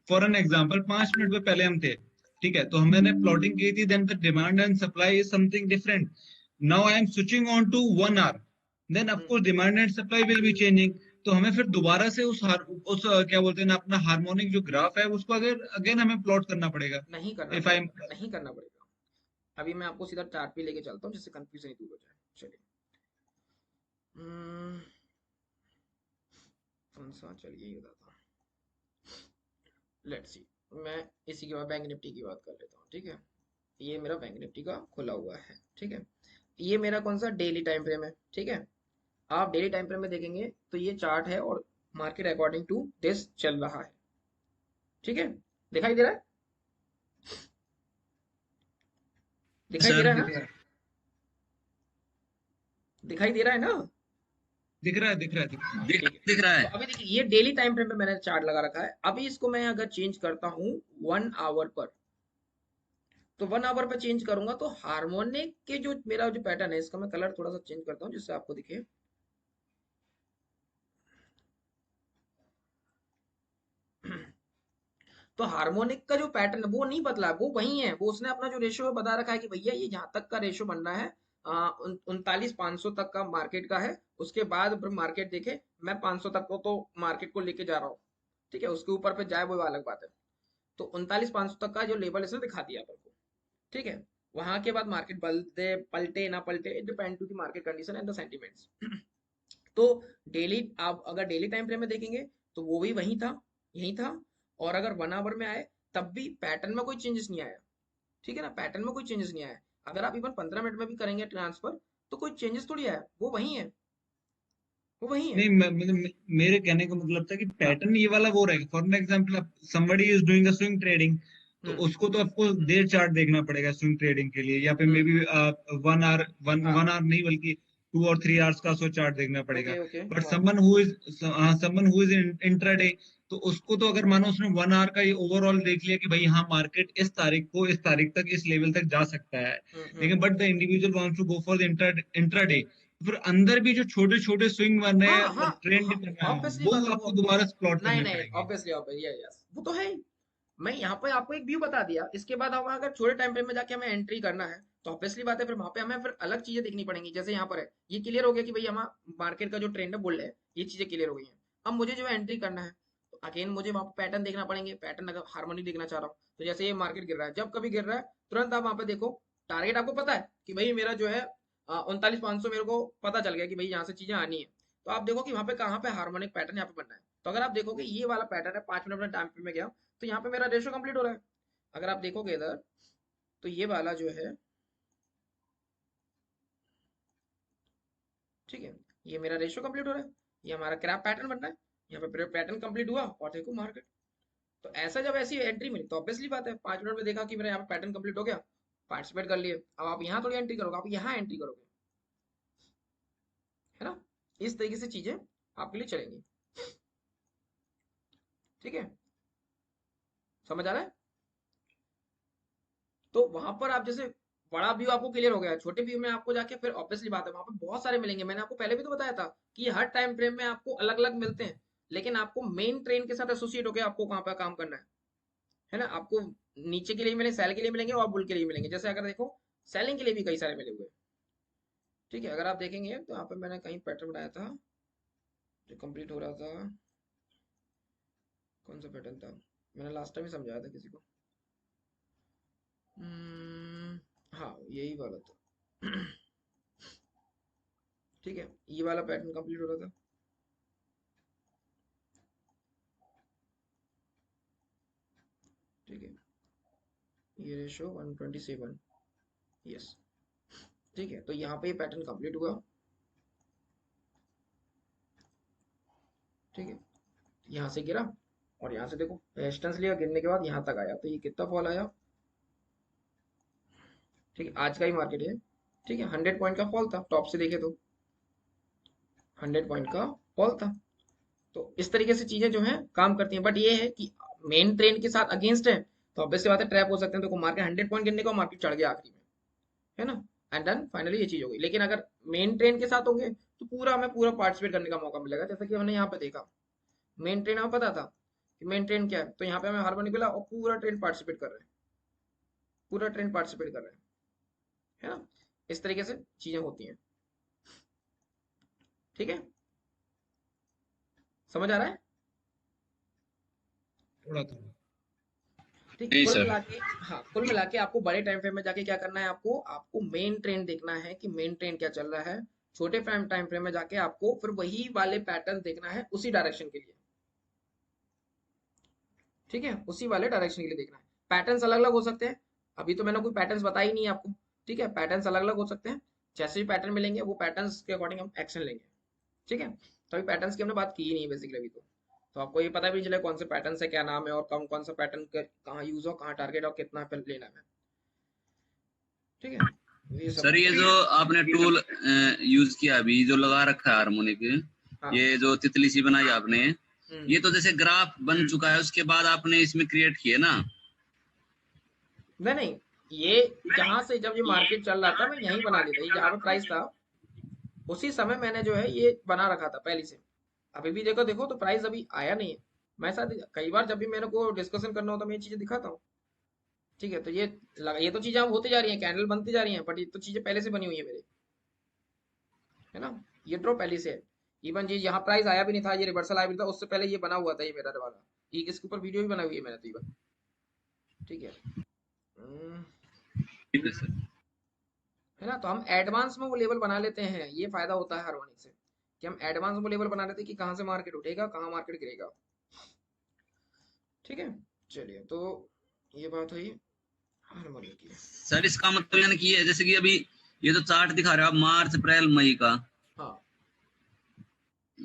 For an example, 5 minute पे पहले हम थे, ठीक है, तो हमने प्लॉटिंग की थी, then the demand and supply is something different. Now I am switching on to 1 hour, then of hmm, course demand and supply will be changing. तो हमें फिर दोबारा से क्या बोलते हैं ना, अपना हार्मोनिक जो ग्राफ है उसको अगर अगेन हमें प्लॉट करना पड़ेगा। नहीं करना इफ आई एम, पड़ेगा, नहीं करना पड़ेगा। अभी मैं आपको सीधा चार्ट पे लेके चलता हूँ जिससे कंफ्यूजन ही दूर हो जाए। चलिए, हम्म, कौन सा, चलिए ये बताता हूँ। लेट्स सी, मैं इसी के बाद बैंक निफ्टी की बात कर लेता हूँ, ठीक है। ये मेरा बैंक निफ्टी का खुला हुआ है, ठीक है। ये मेरा कौन सा डेली टाइम फ्रेम है, ठीक है। आप डेली टाइम फ्रेम में देखेंगे तो ये चार्ट है, और मार्केट अकॉर्डिंग टू दिस चल रहा है, ठीक है। दिखाई दे रहा है, दिखाई दे सर रहा है ना, दिखाई दे रहा है ना। दिख रहा है, दिख रहा है, दिख रहा है। दिख ठीक है, दिख रहा तो है। अभी देखिए ये डेली टाइम फ्रेम पे मैंने चार्ट लगा रखा है। अभी इसको मैं अगर चेंज करता हूँ 1 आवर पर, तो 1 आवर पे चेंज करूंगा तो हार्मोनिक के जो मेरा जो पैटर्न है, इसका मैं कलर थोड़ा सा चेंज करता हूँ जिससे आपको दिखे। तो हार्मोनिक का जो पैटर्न है वो नहीं बदला है, वो वही है, वो उसने अपना जो रेशियो बता रखा है कि भैया ये जहां तक का रेशियो बन रहा है 39,500 तक का मार्केट का है। उसके बाद मार्केट देखे, मैं 500 तक को तो मार्केट को लेके जा रहा हूँ, ठीक है। उसके ऊपर पे जाए वो अलग बात है। तो 39,500 तक का जो लेवल इसने दिखा दिया अपन को, ठीक है। वहां के बाद मार्केट बदलते पलटे ना पलटे, depend to the market condition and the sentiments. तो डेली, आप अगर डेली टाइम फ्रेम में देखेंगे तो वो भी वही था, यही था। और अगर 1 आवर में आए तब भी पैटर्न में कोई चेंजेस नहीं आया, ठीक है ना, पैटर्न में कोई चेंजेस नहीं आया। अगर आप इवन 15 मिनट में भी करेंगे ट्रांसफर तो कोई चेंजेस थोड़ी आया, वो वही है, वो वही है। नहीं, मेरे कहने का मतलब था कि हाँ, पैटर्न ये वाला वो रहेगा। For example, somebody is doing a swing trading, तो हम्म उसको तो आपको देर चार्ट देखना पड़ेगा स्विंग ट्रेडिंग के लिए, या फिर मे हम्म, बी 1 आवर, वन हाँ, 1 आवर नहीं बल्कि 2 और 3 आवर्स का सो चार्ट देखना पड़ेगा। ओके ओके, बट हाँ, समवन हु इज इंट्राडे, तो उसको तो अगर मानो उसने 1 आवर का ये ओवरऑल देख लिया कि भाई हाँ मार्केट इस तारीख को इस तारीख तक इस लेवल तक जा सकता है, लेकिन hmm, but the individual wants to go for the intraday, फिर अंदर भी जो छोटे छोटे स्विंग बन रहे हाँ हैं, हाँ ट्रेंड हाँ, कर रहे हैं, ऑब्वियसली वो बात है वो। आपको दोबारा प्लॉट नहीं करने नहीं, पड़ेंगे। ऑब्वियसली ऑब्वियसली, यस वो तो है ही। मैं यहाँ पे आपको एक व्यू बता दिया, इसके बाद हम अगर छोटे टाइम फ्रेम में जाके हमें एंट्री करना है तो ऑब्वियसली बात है फिर वहां पे हमें फिर अलग चीजें देखनी पड़ेंगी। जैसे यहाँ पर है, ये क्लियर हो गया कि भाई हमारा मार्केट का जो ट्रेंड है बुल है, ये चीजें क्लियर हो गई हैं। अब मुझे जो है एंट्री करना है तो अगेन मुझे वहां पे पैटर्न देखना पड़ेंगे। पैटर्न अगर हार्मोनी देखना चाह रहा हूँ तो जैसे ये मार्केट गिर रहा है, जब कभी गिर रहा है तुरंत आप वहां पे देखो टारगेट आपको पता है कि भाई मेरा जो है 39,500 मेरे को पता चल गया कि भाई यहाँ से चीजें आनी है। तो आप देखो कि वहां पे कहाँ पे हार्मोनिक पैटर्न यहाँ पे बनना है। तो अगर आप देखोगे ये वाला पैटर्न है 5 मिनट में टाइम पे में गया तो यहाँ पे मेरा रेशो कंप्लीट हो रहा है। अगर आप देखोगे इधर तो ये वाला जो है, ठीक है, ये मेरा रेशो कंप्लीट हो रहा है, ये हमारा क्रैप पैटर्न बन रहा है, यहाँ पे पैटर्न कंप्लीट हुआ और देखो मार्केट। तो ऐसा जब ऐसी एंट्री मिली तो ऑब्वियसली बात है 5 मिनट में देखा कि मेरा यहाँ पे पैटर्न कंप्लीट हो गया, पार्टिसिपेट कर लिए। अब आप यहाँ थोड़ी एंट्री करोगे, आप यहाँ एंट्री करोगे, है ना। इस तरीके से चीजें आपके लिए चलेंगी, ठीक है, समझ आ रहा है। तो वहां पर आप जैसे बड़ा व्यू आपको क्लियर हो गया, छोटे व्यू में आपको जाके फिर ऑब्वियसली बात है वहां पे बहुत सारे मिलेंगे। मैंने आपको पहले भी तो बताया था कि हर टाइम फ्रेम में आपको अलग अलग मिलते हैं, लेकिन आपको मेन ट्रेन के साथ एसोसिएट होकर आपको कहाँ पे काम करना है ना। आपको नीचे के लिए मिले, सेल के लिए मिलेंगे और बुल के लिए मिलेंगे। जैसे अगर देखो सेलिंग के लिए भी कई सारे मिले हुए, ठीक है। अगर आप देखेंगे तो यहाँ पे मैंने कहीं पैटर्न बनाया था जो कंप्लीट हो रहा था, कौन सा पैटर्न था, मैंने लास्ट टाइम ही समझाया था किसी को। हाँ यही वाला था ठीक है, ये वाला पैटर्न कंप्लीट हो रहा था, ठीक है, ये रेशो 127, यस, ठीक है। तो यहाँ पे ये पैटर्न कंप्लीट हुआ, ठीक है, यहाँ से गिरा और यहाँ से देखो रेजिस्टेंस लिया, गिरने के बाद यहाँ तक आया। तो ये कितना फॉल आया, ठीक है, आज का ही मार्केट है, ठीक है, 100 पॉइंट का फॉल था। टॉप से देखे तो 100 पॉइंट का फॉल था। तो इस तरीके से चीजें जो है काम करती हैं, बट ये है कि मेन ट्रेंड के साथ अगेंस्ट है तो ऑब्वियसली बात है ट्रैप हो सकते हैं। देखो मार्केट 100 पॉइंट गिरने का, मार्केट चढ़ गया आखिरी में, है ना, एंड देन फाइनली ये चीज हो गई। लेकिन अगर मेन ट्रेंड के साथ होंगे तो पूरा हमें पूरा पार्टिसिपेट करने का मौका मिलेगा। जैसे कि हमने यहाँ पे देखा मेन ट्रेंड हमें पता था कि मेन ट्रेंड क्या है, तो यहाँ पे हमें हार्मोनिक मिला और पूरा ट्रेंड पार्टिसिपेट कर रहे हैं, पूरा ट्रेंड पार्टिसिपेट कर रहे हैं, है ना। इस तरीके से चीजें होती हैं, ठीक है, समझ आ रहा है। थोड़ा थोड़ा। ठीक, नहीं कुल सर। मिला के, हाँ कुल मिला के आपको बड़े टाइम फ्रेम में जाके क्या करना है, आपको आपको मेन ट्रेंड देखना है कि मेन ट्रेंड क्या चल रहा है। छोटे टाइम फ्रेम में जाके आपको फिर वही वाले पैटर्न देखना है उसी डायरेक्शन के लिए, ठीक है, उसी वाले डायरेक्शन के लिए देखना है। पैटर्न्स अलग अलग हो सकते हैं, अभी तो मैंने कोई पैटर्न्स बताई नहीं आपको, ठीक है, पैटर्न्स अलग अलग हो सकते हैं। जैसे भी पैटर्न मिलेंगे वो पैटर्न्स के अकॉर्डिंग हम एक्शन लेंगे, ठीक है। तो अभी पैटर्न्स की हमने बात की ही नहीं बेसिकली अभी तो आपको ये पता भी नहीं चला कौन से पैटर्न है, क्या नाम है और कौन कौन सा पैटर्न कहाँ यूज हो, कहाँ टारगेट और कितना पे लेना है, ठीक है। ये सब सर ये जो आपने टूल यूज किया अभी जो लगा रखा है हार्मोनिक, हाँ, ये जो तितली सी बनाई आपने, हम्म, ये तो जैसे ग्राफ बन चुका है उसके बाद आपने इसमें क्रिएट किए ना। नहीं ये जहां से जब ये मार्केट चल रहा था मैं यहीं बना लिया था, ये जहाँ पे प्राइस था उसी समय मैंने जो है ये बना रखा था पहले से। अभी भी देखो देखो तो प्राइस अभी आया नहीं है। मैं साथ कई बार जब भी मेरे को डिस्कशन करना होता है मैं ये चीजें दिखाता हूँ, ठीक है। तो ये तो चीजें अब होती जा रही है, कैंडल बनती जा रही है, बट ये तो चीजें पहले से बनी हुई है मेरे, है ना। ये ड्रॉ पहले से है, इवन ये यहाँ प्राइस आया भी नहीं था, ये रिवर्सल आया भी नहीं था, उससे पहले ये बना हुआ था ये मेरा वाला, ये इसके ऊपर वीडियो भी बना हुई है मैंने तो इवन, ठीक है। ठीक है सर। है ना। तो हम एडवांस में वो लेवल बना लेते हैं, ये फायदा होता है हार्मोनिक से कि हम एडवांस में लेवल बना लेते हैं कि कहाँ से मार्केट उठेगा कहाँ मार्केट गिरेगा, ठीक है। चलिए तो ये बात हुई हार्मोनिक की। सर इसका मतलब यानी कि जैसे कि अभी ये तो चार्ट दिखा रहे हो आप मार्च अप्रैल मई का, हाँ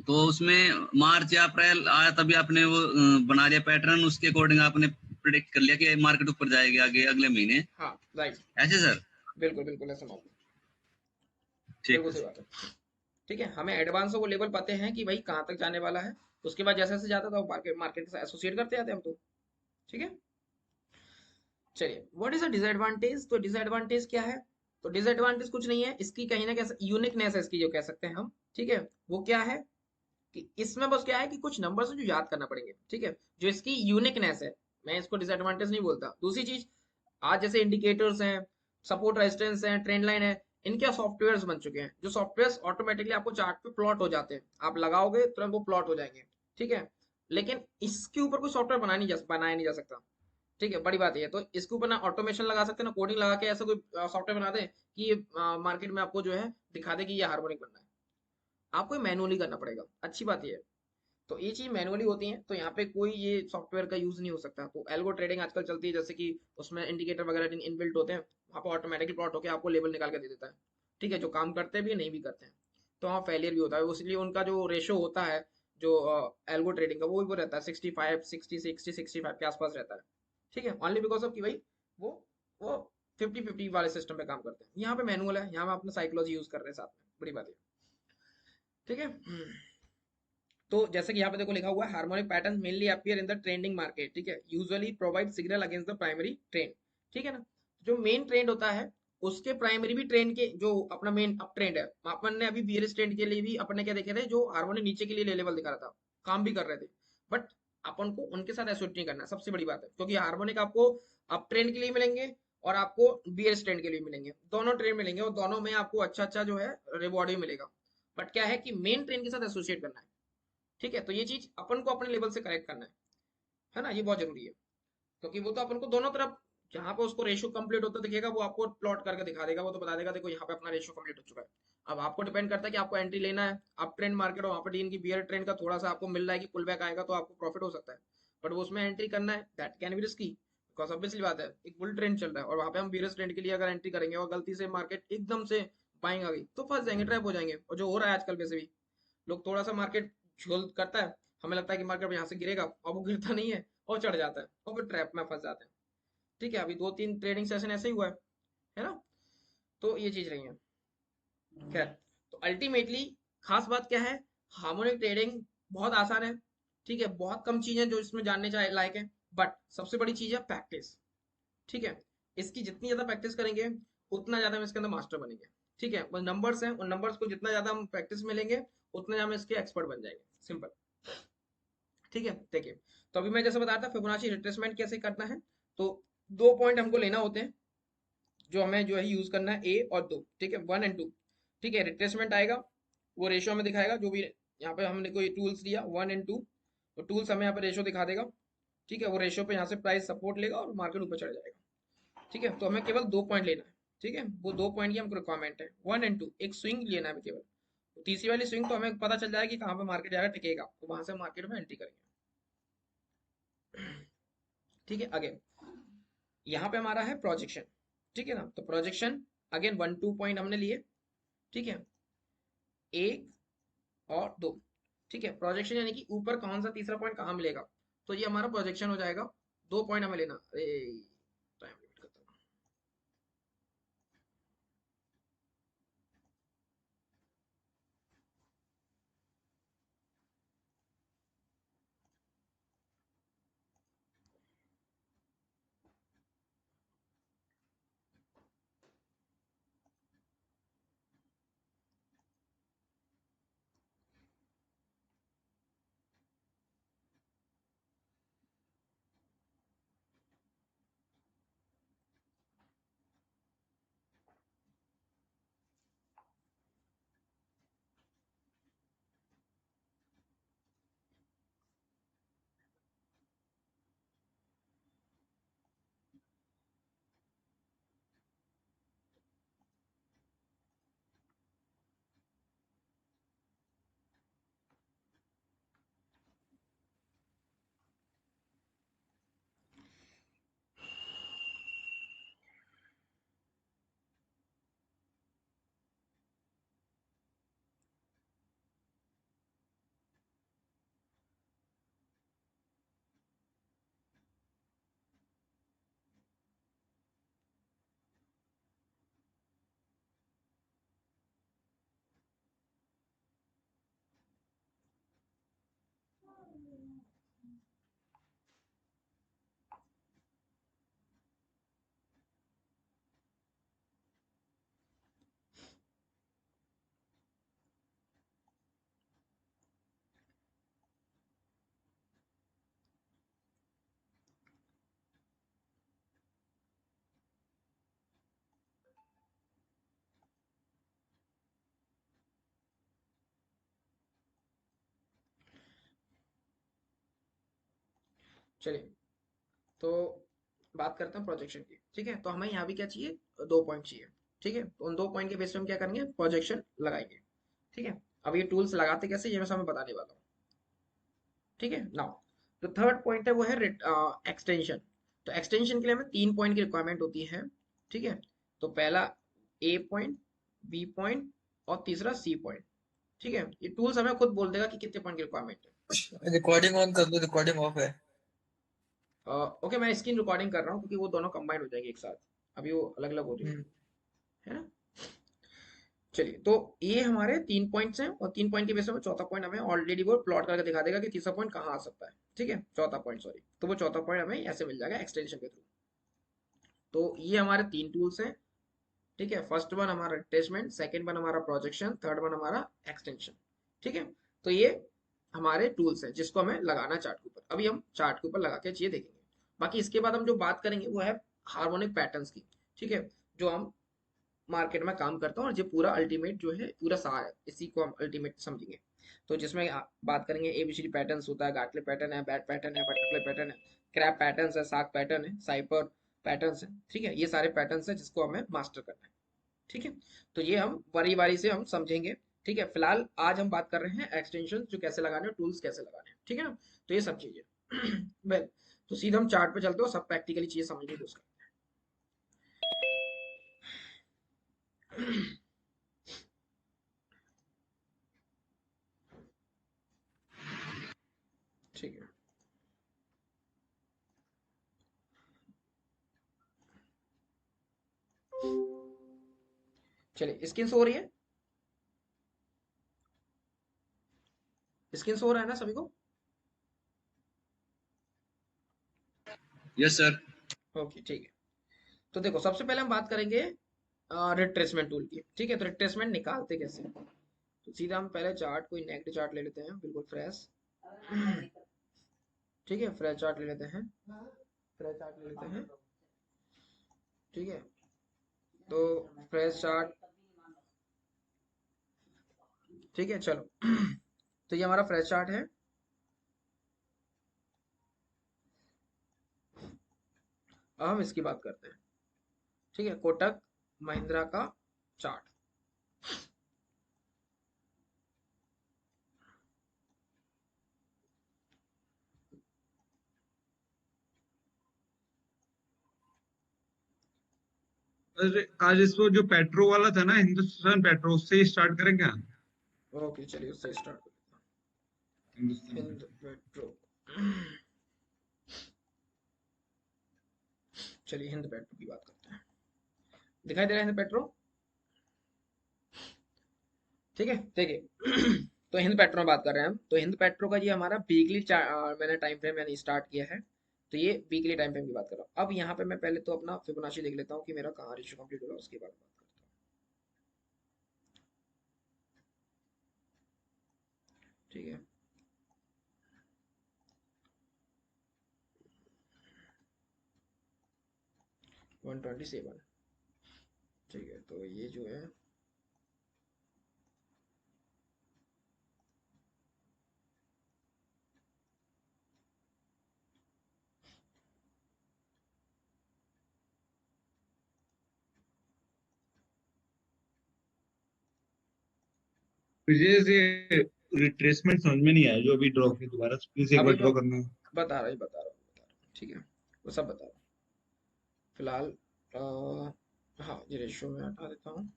तो उसमें मार्च या अप्रैल आया तभी आपने वो बना दिया पैटर्न, उसके अकॉर्डिंग आपने प्रिडिक्ट कर लिया कि मार्केट ऊपर जाएगी आगे अगले महीने, हाँ राइट, ऐसे सर। बिल्कुल बिल्कुल ऐसा मालूम, ठीक बिल्कुल है सही बात है, ठीक है। हमें एडवांस वो लेवल पता है कि भाई कहाँ तक जाने वाला है, उसके बाद जैसे जैसे जाता था मार्केट मार्केट के साथ एसोसिएट करते जाते हम तो, ठीक है। चलिए व्हाट इज अ डिसएडवांटेज, तो डिसएडवांटेज क्या है, तो डिसएडवांटेज कुछ नहीं है, इसकी कहीं ना कहीं यूनिकनेस है इसकी जो कह सकते हैं हम, ठीक है। वो क्या है कि इसमें बस क्या है कि कुछ नंबर्स जो याद करना पड़ेंगे, ठीक है, जो इसकी यूनिकनेस है मैं इसको डिसएडवांटेज नहीं बोलता। दूसरी चीज, आज जैसे इंडिकेटर्स हैं, सपोर्ट रेजिस्टेंस है, ट्रेंड लाइन है, इनके सॉफ्टवेयर्स बन चुके हैं जो सॉफ्टवेयर्स ऑटोमेटिकली आपको चार्ट पे प्लॉट हो जाते हैं, आप लगाओगे तुरंत वो प्लॉट हो जाएंगे, ठीक है। लेकिन इसके ऊपर कोई सॉफ्टवेयर बनाया नहीं जा सकता, ठीक है। बड़ी बात ये है, तो इसके ऊपर ना ऑटोमेशन लगा सकते हैं ना कोडिंग लगा के ऐसा कोई सॉफ्टवेयर बना दे कि ये मार्केट में आपको जो है दिखा दे कि ये हार्मोनिक बनना है। आपको मैनुअली करना पड़ेगा, अच्छी बात ये है। तो ये चीज मैनुअली होती है, तो यहाँ पे कोई ये सॉफ्टवेयर का यूज नहीं हो सकता। तो एल्गो ट्रेडिंग आजकल चलती है, जैसे कि उसमें इंडिकेटर वगैरह इनबिल्ट होते हैं, वहाँ पर ऑटोमेटिकली प्लॉट होकर आपको लेवल निकाल के दे देता है, ठीक है। जो काम करते भी नहीं भी करते हैं, तो वहाँ फेलियर भी होता है, इसलिए उनका जो रेशो होता है जो एल्गो ट्रेडिंग का वो रहता है 65 60 60 65 के आसपास रहता है, ठीक है। ओनली बिकॉज ऑफ कि भाई वो वो 50-50 वाले सिस्टम पे काम करते हैं। यहाँ पे मैनुअल है, यहाँ पे अपना साइकोलॉजी यूज कर रहे हैं साथ में, बड़ी बात है, ठीक है। तो जैसे कि यहाँ पे देखो लिखा हुआ है, harmonic pattern mainly appear in the trending market, ठीक है, usually provide signal against the primary trend, ठीक है ना। जो मेन ट्रेंड होता है उसके प्राइमरी भी ट्रेंड के जो अपना मेन अप ट्रेंड है, अपन ने अभी बियरिश ट्रेंड के लिए भी अपन ने क्या देखे थे, जो हार्मोनिक नीचे के लिए लेवल दिखा रहा था, काम भी कर रहे थे, बट अपन को उनके साथ एसोसिएट नहीं करना, सबसे बड़ी बात है, क्योंकि हार्मोनिक आपको अप ट्रेंड के लिए मिलेंगे और आपको बियरिश ट्रेंड के लिए मिलेंगे, दोनों ट्रेंड मिलेंगे और दोनों में आपको अच्छा अच्छा जो है रिवॉर्ड भी मिलेगा। बट क्या है कि मेन ट्रेंड के साथ एसोसिएट करना है, ठीक है। तो ये चीज अपन को अपने लेवल से करेक्ट करना है ना, ये बहुत जरूरी है, क्योंकि वो तो अपन को दोनों तरफ जहां पे उसको रेशियो कंप्लीट होता दिखेगा वो आपको प्लॉट करके दिखा देगा, वो तो बता देगा देखो यहाँ पे अपना रेशियो कंप्लीट हो चुका है। अब आपको डिपेंड करता है कि आपको एंट्री लेना है, अप ट्रेंड मार्केट और वहाँ पे डीन की बियर ट्रेंड का थोड़ा सा आपको मिल रहा है कि पुल बैक आएगा तो आपको प्रॉफिट हो सकता है, बट वो उसमें एंट्री करना है, that can be risky, because obviously बात है एक बुल ट्रेंड चल रहा है और वहाँ पे हम बियरस ट्रेंड के लिए अगर एंट्री करेंगे और गलती से मार्केट एकदम से बाइंग आ गई तो फंस जाएंगे, ट्रैप हो जाएंगे। और जो हो रहा है आजकल वैसे भी, लोग थोड़ा सा मार्केट झोल करता है, हमें लगता है कि मार्केट यहाँ से गिरेगा और वो गिरता नहीं है और चढ़ जाता है और फिर ट्रैप में फंस जाते हैं, ठीक है। अभी 2-3 ट्रेडिंग सेशन ऐसे ही हुआ है ना। तो ये चीज रही है, खैर। तो अल्टीमेटली खास बात क्या है, हार्मोनिक ट्रेडिंग बहुत आसान है, ठीक है, बहुत कम चीजें जो इसमें जानने चाहे लायक है, बट सबसे बड़ी चीज है प्रैक्टिस, ठीक है। इसकी जितनी ज्यादा प्रैक्टिस करेंगे उतना ज्यादा हम इसके अंदर मास्टर बनेंगे, ठीक है। बस नंबर्स हैं, उन नंबर्स को जितना ज्यादा हम प्रैक्टिस में लेंगे उतने हम इसके एक्सपर्ट बन जाएंगे, सिंपल, ठीक है। देखिए, तो अभी मैं जैसे बता रहा था फिबोनाची रिट्रेसमेंट कैसे करना है, तो 2 पॉइंट हमको लेना होते हैं जो हमें जो है यूज करना है, ए और 2, ठीक है, 1 और 2, ठीक है। रिट्रेसमेंट आएगा, वो रेशियो हमें दिखाएगा, जो भी यहाँ पे हमने कोई टूल्स दिया 1 और 2, तो टूल्स हमें यहाँ पे रेशियो दिखा देगा, ठीक है। वो रेशियो पे यहाँ से प्राइस सपोर्ट लेगा और मार्केट ऊपर चढ़ जाएगा, ठीक है। तो हमें केवल 2 पॉइंट लेना है, ठीक है, वो 2 पॉइंट की हमको रिक्वायरमेंट है, 1 और 2, एक स्विंग लेना है केवल। तो तीसरी वाली स्विंग तो हमें पता चल जाएगा कि कहाँ पे मार्केट जाएगा टिकेगा, तो वहां से मार्केट में एंट्री करेंगे, ठीक है। आगे यहाँ पे हमारा है प्रोजेक्शन, ठीक है ना। तो प्रोजेक्शन अगेन 1-2 पॉइंट हमने लिए, ठीक है, 1 और 2, ठीक है। प्रोजेक्शन यानी कि ऊपर कौन सा तीसरा पॉइंट कहाँ मिलेगा, तो ये हमारा प्रोजेक्शन हो जाएगा। 2 पॉइंट हमें लेना, अरे टाइम लिमिट खत्म। चलिए, तो बात करते हैं प्रोजेक्शन की। ठीक है, तो हमें यहाँ भी क्या चाहिए, 2 पॉइंट चाहिए। ठीक है, तो उन 2 पॉइंट के बेस पे हम क्या करेंगे, प्रोजेक्शन लगाएंगे। ठीक है, अब ये टूल्स लगाते कैसे, ये मैं समय बताने वाला हूँ। ठीक है, नाउ जो थर्ड पॉइंट है वो है एक्सटेंशन। तो एक्सटेंशन के लिए हमें 3 पॉइंट की रिक्वायरमेंट होती है। ठीक है, तो पहला ए पॉइंट, बी पॉइंट और तीसरा सी पॉइंट। ठीक है, ये टूल्स हमें खुद बोल देगा कि कितने पॉइंट की रिक्वायरमेंट है। रिकॉर्डिंग ऑन कर दो, रिकॉर्डिंग ऑफ है। ओके, मैं स्क्रीन रिकॉर्डिंग कर रहा हूँ क्योंकि वो दोनों कंबाइन हो जाएंगे एक साथ, अभी वो अलग अलग हो रही हम्म, है ना। चलिए, तो ये हमारे 3 पॉइंट्स हैं और 3 पॉइंट के बेस पे चौथा पॉइंट हमें ऑलरेडी वो प्लॉट करके दिखा देगा कि तीसरा पॉइंट कहाँ आ सकता है। ठीक है, चौथा पॉइंट सॉरी, तो वो चौथा पॉइंट हमें ऐसे मिल जाएगा एक्सटेंशन के थ्रू। तो ये हमारे 3 टूल्स हैं। ठीक है, फर्स्ट वन हमारा रिट्रेसमेंट, सेकंड वन हमारा प्रोजेक्शन, थर्ड वन हमारा एक्सटेंशन। ठीक है, तो ये हमारे टूल्स हैं जिसको हमें लगाना चार्ट के ऊपर। अभी हम चार्ट के ऊपर लगा के चीजें देखेंगे। बाकी इसके बाद हम जो बात करेंगे वो है हार्मोनिक पैटर्न्स की। ठीक है, जो हम मार्केट में काम करता हूँ और ये पूरा अल्टीमेट जो है पूरा सार है, इसी को हम अल्टीमेट समझेंगे। तो जिसमें बात करेंगे एबीसीडी पैटर्न्स होता है, गाटले पैटर्न है, बैट पैटर्न है, बटरफ्लाई पैटर्न है, क्रैप पैटर्न्स है, साग पैटर्न है, साइपर पैटर्न्स है। ठीक है, ये सारे पैटर्न्स है जिसको हमें मास्टर करना है। ठीक है, तो ये हम बारी बारी से हम समझेंगे। ठीक है, फिलहाल आज हम बात कर रहे हैं एक्सटेंशन जो कैसे लगाने हैं, टूल्स कैसे लगाने हैं। ठीक है ना, तो ये सब चीजें वेल, तो सीधा हम चार्ट पे चलते हो, सब प्रैक्टिकली चीजें समझने की कोशिश करते हैं। ठीक है, चलिए, स्क्रीन शो हो रही है, स्क्रीन शो हो रहा है ना सभी को। Yes sir. ओके, ठीक है, तो देखो सबसे पहले हम बात करेंगे रिट्रेसमेंट टूल की। ठीक है, तो रिट्रेसमेंट निकालते कैसे, तो सीधा हम पहले चार्ट, कोई नेगेटिव चार्ट ले लेते हैं बिल्कुल फ्रेश। ठीक है, फ्रेश चार्ट ले लेते हैं, फ्रेश चार्ट ले लेते हैं। ठीक है, तो फ्रेश चार्ट, ठीक है, चलो तो ये हमारा फ्रेश चार्ट है। अब हम इसकी बात करते हैं। ठीक है, कोटक महिंद्रा का चार्ट। अरे, आज इसको जो पेट्रो वाला था ना, हिंदुस्तान पेट्रो, उससे ही स्टार्ट करें क्या? ओके, चलिए उससे स्टार्ट करते हिंदुस्तान हैं, हिंद पेट्रो। पेट्रो। चलिए हिंद पेट्रो की बात करते हैं, दिखाई दे रहा है हिंद पेट्रो। ठीक है, देखिए तो हिंद पेट्रो में बात कर रहे हैं हम। तो हिंद पेट्रो का ये हमारा वीकली मैंने टाइम फ्रेम मैंने स्टार्ट किया है। तो ये वीकली टाइम फ्रेम की बात कर रहा हूँ। अब यहाँ पे मैं पहले तो अपना फिबोनाची देख लेता हूँ कि मेरा कहाँ रेशियो कंप्लीट होगा, उसके बाद बात करता हूँ। ठीक है, 127। ठीक है, तो ये जो है मुझे ये रिट्रेसमेंट समझ में नहीं आया जो अभी ड्रॉ किया, दोबारा प्लीज एक बार अभी जो ड्रॉ करना। बता रहा हूँ। ठीक है, वो सब बता रहा हूँ फिलहाल। हाँ, ये रेशियो में हटा देता हूँ।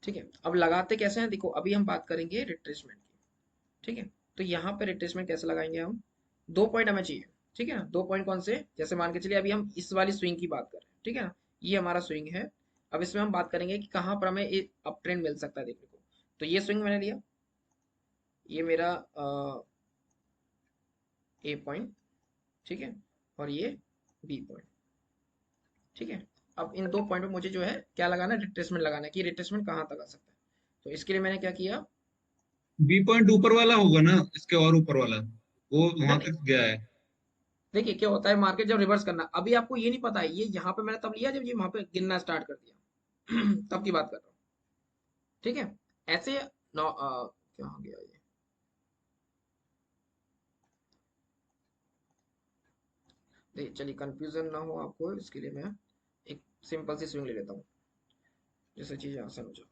ठीक है, अब लगाते कैसे हैं, देखो अभी हम बात करेंगे रिट्रेसमेंट की। ठीक है, तो यहाँ पे रिट्रेसमेंट कैसे लगाएंगे हम, 2 पॉइंट हमें चाहिए। ठीक है ना, 2 पॉइंट कौन से, जैसे मान के चलिए अभी हम इस वाली स्विंग की बात कर रहे हैं। ठीक है ना, ये हमारा स्विंग है। अब इसमें हम बात करेंगे कि कहाँ पर हमें एक अप ट्रेंड मिल सकता है देखने को। तो ये स्विंग मैंने लिया, ये मेरा ए पॉइंट। ठीक है, और ये बी पॉइंट। ठीक है, अब इन 2 पॉइंट पे मुझे जो है क्या लगाना है, रिट्रेसमेंट लगाना है कि रिट्रेसमेंट कहाँ तक आ सकता है। तो इसके लिए मैंने क्या किया, बी पॉइंट ऊपर वाला होगा ना, इसके और ऊपर वाला, वो नहीं वहां नहीं, तक गया है। देखिए क्या होता है मार्केट जब रिवर्स करना, अभी आपको ये नहीं पता है, ये यहाँ पे मैंने तब लिया जब ये वहां पे गिनना स्टार्ट कर दिया तब की बात कर रहा हूँ। ठीक है, ऐसे क्या हो गया ये, चलिए कंफ्यूजन ना हो आपको, इसके लिए मैं एक सिंपल सी स्विंग ले लेता हूँ जिससे चीजें आसान हो जाए।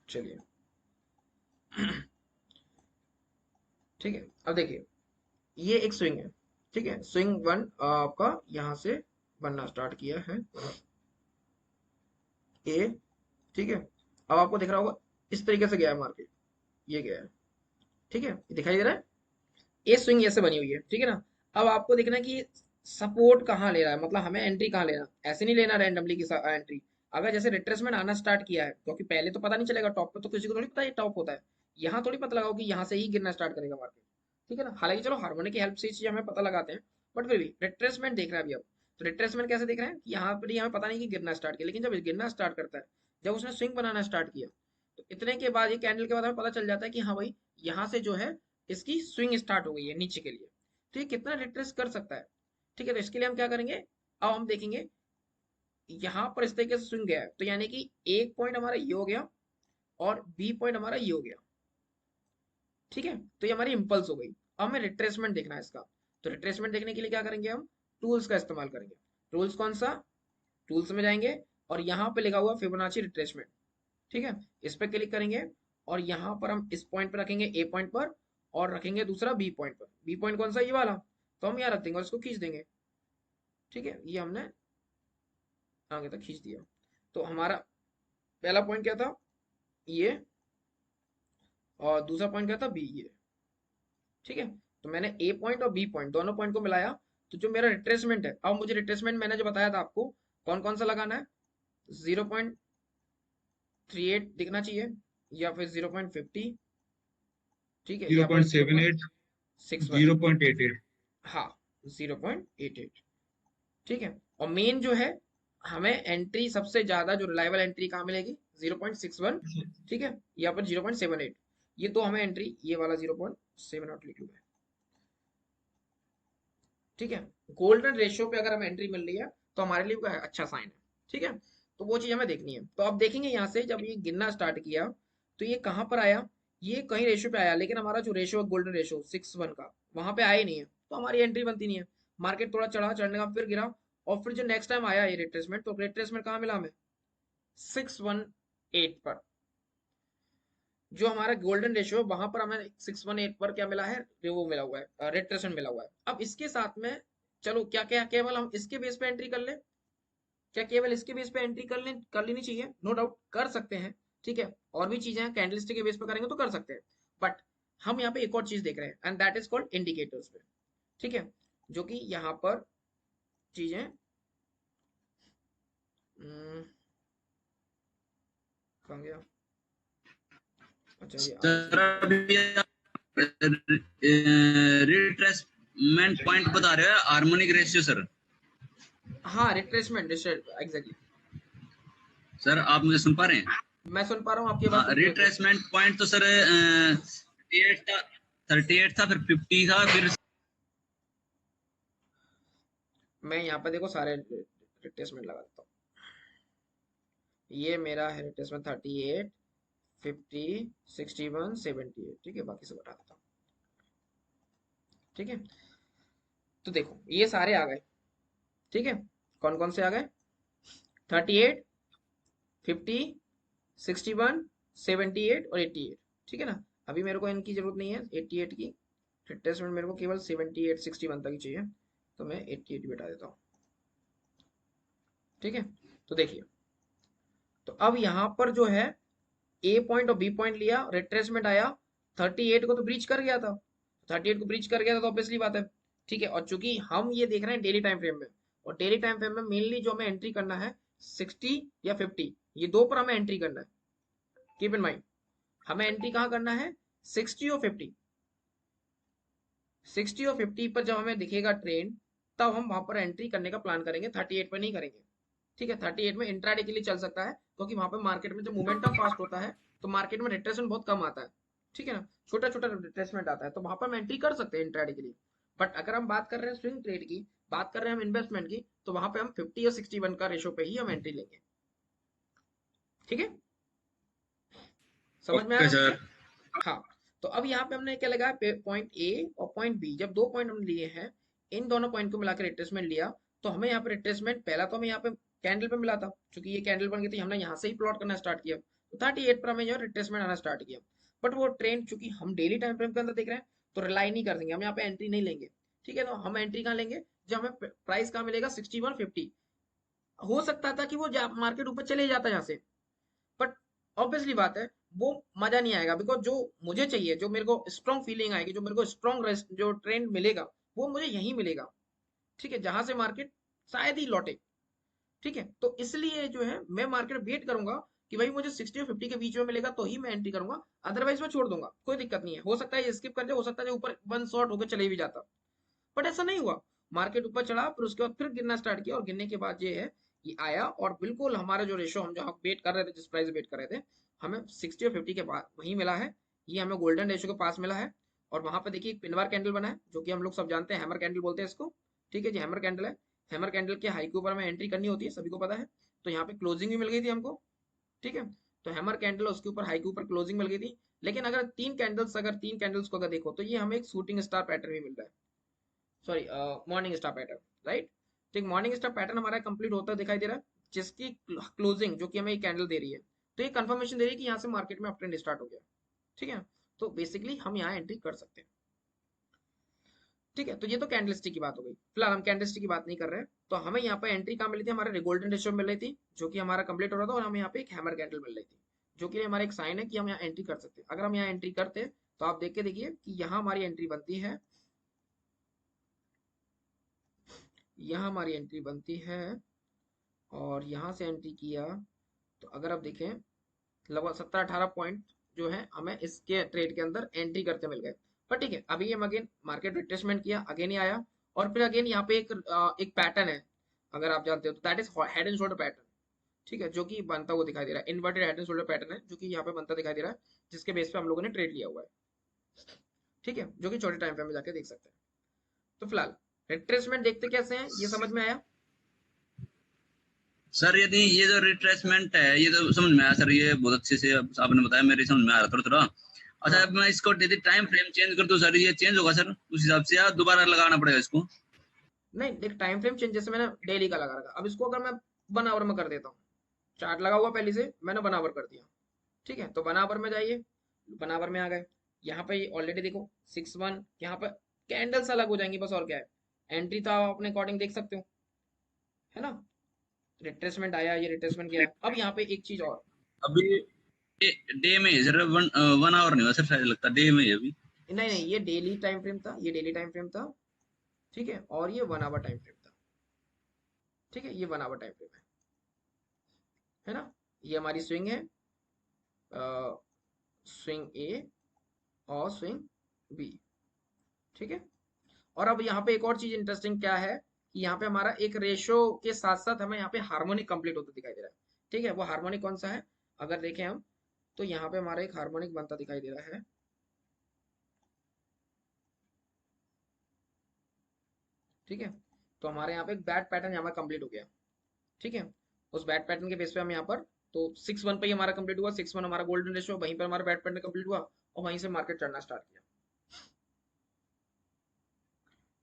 चलिए ठीक है, अब देखिए ये एक स्विंग है, ठीक है, स्विंग वन आपका यहाँ से बनना स्टार्ट किया है ए, ठीक है। अब आपको दिख रहा होगा इस तरीके से गया है मार्केट, ये गया है, ठीक है, ये दिखाई दे रहा है, ये स्विंग ऐसे बनी हुई है, ठीक है ना। अब आपको देखना है कि सपोर्ट कहाँ ले रहा है, मतलब हमें एंट्री कहाँ लेना, ऐसे नहीं लेना रैंडमली की एंट्री। अगर जैसे रिट्रेसमेंट आना स्टार्ट किया है, क्योंकि पहले तो पता नहीं चलेगा टॉप पे, तो किसी को थोड़ी पता है टॉप होता है, यहाँ थोड़ी पता लगाओ कि यहाँ से ही गिरना स्टार्ट करेगा मार्केट, ठीक है ना। हालांकि चलो हार्मोनिक की हेल्प से चीज हमें पता लगाते हैं, बट फिर भी रिट्रेसमेंट देख रहा है अभी। अब तो रिट्रेसमेंट कैसे देख रहे हैं कि यहाँ पर ही हमें पता नहीं कि गिरना स्टार्ट किया, लेकिन जब गिरना स्टार्ट करता है, जब उसने स्विंग बनाना स्टार्ट किया, तो इतने के बाद ये कैंडल के बाद हमें पता चल जाता है कि हाँ भाई यहाँ से जो है इसकी स्विंग स्टार्ट हो गई है नीचे के लिए, तो ये कितना रिट्रेस कर सकता है, ठीक है। तो इसके लिए हम क्या करेंगे, अब हम देखेंगे यहाँ पर इस तरीके से स्विंग गया है, तो यानी कि एक पॉइंट हमारा ये हो गया और बी पॉइंट हमारा ये हो गया, ठीक है। तो ये हमारी इंपल्स हो गई। अब हमें रिट्रेसमेंट देखना है इसका, तो रिट्रेसमेंट देखने के लिए क्या करेंगे, हम टूल्स का इस्तेमाल करेंगे। टूल्स कौन सा, टूल्स में जाएंगे और यहाँ पे लिखा हुआ फिबोनाची रिट्रेसमेंट, ठीक है, इस पे क्लिक करेंगे और यहाँ पर हम इस पॉइंट पे रखेंगे ए पॉइंट पर, और रखेंगे दूसरा बी पॉइंट पर। बी पॉइंट कौन सा, ये वाला, तो हम यहाँ रख देंगे और इसको खींच देंगे, ठीक है, ये हमने आगे तक खींच दिया। तो हमारा पहला पॉइंट क्या था, ये, और दूसरा पॉइंट क्या था, बी, ये, ठीक है। तो मैंने ए पॉइंट और बी पॉइंट दोनों पॉइंट को मिलाया, तो जो मेरा रिट्रेसमेंट है, अब मुझे रिट्रेसमेंट मैंने जो बताया था आपको कौन कौन सा लगाना है, 0.38 दिखना चाहिए, या फिर 0.50, ठीक है, या फिर 0.78, 0.61, 0.88। हाँ 0.88, ठीक है। और मेन जो है, हमें एंट्री सबसे ज्यादा जो रिलायबल एंट्री कहाँ मिलेगी, 0.61, ठीक है, या फिर 0.78, ये तो हमें एंट्री, ये वाला 0.78 लिख लूंगा, ठीक है। गोल्डन रेशियो पे अगर हमें एंट्री मिल रही है तो हमारे लिए वो अच्छा साइन है, ठीक है। तो वो चीज हमें देखनी है। तो अब देखेंगे यहाँ से जब ये गिनना स्टार्ट किया तो ये कहाँ पर आया, ये कहीं रेशियो पे आया, लेकिन हमारा जो रेशियो है गोल्डन रेशियो 6:1 का, वहां पे आया ही नहीं है, तो हमारी एंट्री बनती नहीं है। मार्केट थोड़ा चढ़ा, चढ़ने का फिर गिरा, और फिर जो नेक्स्ट टाइम आया ये रिट्रेसमेंट, तो रिट्रेसमेंट कहाँ मिला हमें, 618 पर, जो हमारा गोल्डन रेशियो है वहां पर हमें 618 पर क्या मिला है, वो मिला हुआ है, रिट्रेसमेंट मिला हुआ है। अब इसके साथ में चलो क्या क्या केवल हम इसके बेस पे एंट्री कर ले, क्या केवल इसके बेस पे एंट्री कर लेनी चाहिए, नो डाउट कर सकते हैं, ठीक है। और भी चीजें हैं, कैंडलस्टिक के बेस पे करेंगे तो कर सकते हैं, बट हम यहाँ पे एक और चीज देख रहे हैं and that is called indicators पे, ठीक है, जो कि यहाँ पर चीजें कहाँ गया, अच्छा ये सर अभी रिट्रेसमेंट पॉइंट बता रहे हो, हार्मोनिक रेशियो सर। हाँ रिट्रेसमेंट एग्जैक्टली, सर आप मुझे सुन पा रहे हैं, मैं सुन पा रहा हूँ आपकी बात। रिट्रेसमेंट पॉइंट तो सर 38 था, फिर 50 था, फिर मैं यहाँ पे देखो सारे रिट्रेसमेंट लगा देता हूँ, ये मेरा है रिट्रेसमेंट 38, 50, 61, 78, ठीक है, बाकी सब हटा देता हूँ, ठीक है। तो देखो ये सारे आ गए, ठीक है, कौन कौन से आ गए, 38, 50, 61, 78 और 88, ठीक है ना। अभी मेरे को इनकी जरूरत नहीं है 88 की, रिट्रेसमेंट मेरे को केवल 78, 61 तक ही चाहिए, तो मैं 88 भी हटा देता हूँ, ठीक है। तो देखिए, तो अब यहाँ पर जो है ए पॉइंट और बी पॉइंट लिया, रिट्रेसमेंट आया, 38 को तो ब्रीच कर गया था, 38 को ब्रीच कर गया था तो ऑब्वियसली बात है, ठीक है। और चूंकि हम ये देख रहे हैं डेली टाइम फ्रेम में, और डेली टाइम फ्रेम में मेनली जो हमें एंट्री करना है 60 या 50, ये दो पर हमें एंट्री करना है, कीप इन माइंड, हमें एंट्री कहाँ करना है, 60 और 50, 60 और 50 पर जब हमें दिखेगा ट्रेंड, तब हम वहां पर एंट्री करने का प्लान करेंगे, 38 पर नहीं करेंगे, ठीक है। 38 में इंट्राडे के लिए चल सकता है, क्योंकि वहां पर मार्केट में जब मोमेंटम फास्ट होता है तो मार्केट में रिट्रेसमेंट बहुत कम आता है, ठीक है ना, छोटा छोटा रिट्रेसमेंट आता है, तो वहां पर हम एंट्री कर सकते हैं इंट्राडे के लिए। बट अगर हम बात कर रहे हैं स्विंग ट्रेड की, बात कर रहे हैं हम इन्वेस्टमेंट की, तो वहां पे हम 50 और 61 का रेशो पे ही हम एंट्री लेंगे। ठीक है, समझ में आ ओके रहा है सर। मुझे? हाँ, तो अब यहाँ पे हमने क्या लगाया, पॉइंट ए और पॉइंट बी, जब 2 पॉइंट हमने लिए हैं, इन दोनों पॉइंट को मिलाकर रिट्रेसमेंट लिया, तो हमें यहाँ पे रिट्रेसमेंट पहला तो हमें यहाँ पे कैंडल पे मिला था, क्योंकि ये कैंडल बन गई थी, हमने यहाँ से ही प्लॉट करना स्टार्ट किया, तो 38 पर हमें जो रिट्रेसमेंट आना स्टार्ट किया। बट वो ट्रेंड चूंकि हम डेली टाइम फ्रेम के अंदर देख रहे हैं, तो रिलाई नहीं कर देंगे, हम यहाँ पे एंट्री नहीं लेंगे। ठीक है, तो हम एंट्री कहाँ लेंगे, जब हमें प्राइस कहाँ मिलेगा, 6150। हो सकता था कि वो मार्केट ऊपर चले जाता यहाँ से, बट ऑब्वियसली बात है वो मजा नहीं आएगा, बिकॉज जो मुझे चाहिए, जो मेरे को स्ट्रॉन्ग फीलिंग आएगी, जो मेरे को स्ट्रॉन्ग जो ट्रेंड मिलेगा, वो मुझे यहीं मिलेगा। ठीक है, जहां से मार्केट शायद ही लौटे। ठीक है, तो इसलिए जो है मैं मार्केट वेट करूंगा कि भाई मुझे 60 और 50 के बीच में मिलेगा तो ही मैं एंट्री करूंगा, अदरवाइज मैं छोड़ दूंगा, कोई दिक्कत नहीं है। हो सकता है स्किप कर जाए, हो सकता है ऊपर वन शॉट होकर चले भी जाता, बट ऐसा नहीं हुआ। मार्केट ऊपर चढ़ा, फिर उसके बाद फिर गिरना स्टार्ट किया, और गिरने के बाद ये है, ये आया, और बिल्कुल हमारा जो रेशो हम जहाँ वेट कर रहे थे, जिस प्राइस वेट कर रहे थे, हमें 60 और 50 के पास वहीं मिला है। ये हमें गोल्डन रेशो के पास मिला है, और वहां पे देखिए एक पिनवार कैंडल बना है, जो कि हम लोग सब जानते हैं, हैमर कैंडल बोलते हैं इसको। ठीक है जी, हैमर कैंडल है। हैमर कैंडल के हाई के ऊपर हमें एंट्री करनी होती है, सभी को पता है। तो यहाँ पे क्लोजिंग भी मिल गई थी हमको। ठीक है, तो हैमर कैंडल, उसके ऊपर हाई के ऊपर क्लोजिंग मिल गई थी। लेकिन अगर तीन कैंडल्स को अगर देखो, तो ये हमें एक शूटिंग स्टार पैटर्न भी मिल रहा है, sorry morning star pattern, right. तो एक मॉर्निंग स्टार पैटर्न हमारा कंप्लीट होता दिखाई दे रहा है, जिसकी क्लोजिंग जो कि हमें कैंडल दे रही है, तो ये कंफर्मेशन दे रही है कि यहाँ से मार्केट में अपट्रेंड स्टार्ट हो गया। ठीक है, तो बेसिकली हम यहाँ एंट्री कर सकते हैं। ठीक है, तो ये तो कैंडलस्टिक की बात हो गई। फिलहाल हम कैंडलस्टिक की बात नहीं कर रहे हैं। तो हमें यहाँ पर एंट्री कहाँ मिली थी, हमारे गोल्डन रेशियो मिल रही थी, जो कि हमारा कंप्लीट हो रहा था, और हमें यहाँ पे एक हैमर कैंडल मिल रही थी, जो कि हमारा एक साइन है कि हम यहाँ एंट्री कर सकते हैं। अगर हम यहाँ एंट्री करते हैं, तो आप देख के देखिए कि यहाँ हमारी एंट्री बनती है, यहाँ हमारी एंट्री बनती है, और यहाँ से एंट्री किया, तो अगर आप देखें लगभग 17-18 पॉइंट जो है हमें इसके ट्रेड के अंदर एंट्री करते मिल गए। पर ठीक है, अभी हम अगेन मार्केट रिट्रेसमेंट किया, अगेन ही आया, और फिर अगेन यहाँ पे एक पैटर्न है, अगर आप जानते हो तो, that is head and shoulder pattern. ठीक है, जो कि बनता हुआ दिखाई दे रहा है, inverted head and shoulder pattern है, जो कि यहाँ पे बनता दिखाई दे रहा है, जिसके बेस पे हम लोगों ने ट्रेड लिया हुआ है। ठीक है, जो कि छोटे टाइम फ्रेम में जाके देख सकते हैं। तो फिलहाल रिट्रेसमेंट देखते कैसे हैं, ये समझ में आया? सर यदि ये जो रिट्रेसमेंट है, ये तो समझ में आया सर, ये बहुत अच्छे से आपने बताया, मेरे समझ में आ रहा थोड़ा थोड़ा। अच्छा, हाँ, अब मैं इसको यदि टाइम फ्रेम चेंज कर दूं सर, ये चेंज होगा सर उस हिसाब से, या दोबारा लगाना पड़ेगा इसको? नहीं देख, टाइम फ्रेम चेंज जैसे मैंने डेली का लगा रखा, अब इसको अगर मैं 1 आवर में कर देता हूँ, चार्ट लगा हुआ पहले से, मैंने 1 आवर कर दिया। ठीक है, तो 1 आवर में जाइए, 1 आवर में आ गए, यहाँ पे ऑलरेडी देखो 61, यहाँ पे कैंडल्स अलग हो जाएंगी, बस और क्या है। एंट्री तो आप अपने अकॉर्डिंग देख सकते हो, है ना। रिट्रेसमेंट आया, ये रिट्रेसमेंट गया। अब यहाँ पे एक चीज और, अभी डे में है सर, 1 आवर नहीं हुआ सर, शायद लगता डे में है अभी। नहीं नहीं, ये डेली टाइम फ्रेम था, ये डेली टाइम फ्रेम था। ठीक है, और ये 1 आवर टाइम फ्रेम था। ठीक है, ये 1 आवर टाइम फ्रेम है ना। ये हमारी स्विंग है, स्विंग ए और स्विंग बी। ठीक है, और अब यहाँ पे एक और चीज इंटरेस्टिंग क्या है, कि यहाँ पे हमारा एक रेशो के साथ साथ हमें यहाँ पे हार्मोनिक कंप्लीट होता दिखाई दे रहा है। ठीक है, वो हार्मोनिक कौन सा है, अगर देखें हम, तो यहाँ पे हमारा एक हार्मोनिक बनता दिखाई दे रहा है। ठीक है, तो हमारे यहाँ पे एक बैट पैटर्न यहाँ पर कंप्लीट हो गया। ठीक है, उस बैट पैटर्न के बेस पे हम यहाँ पर, तो 6-1 पे ही हमारा कंप्लीट हुआ, 6-1 हमारा गोल्डन रेशो, वहीं पर हमारा बैट पैटर्न कंप्लीट हुआ, और वहीं से मार्केट चढ़ना स्टार्ट किया।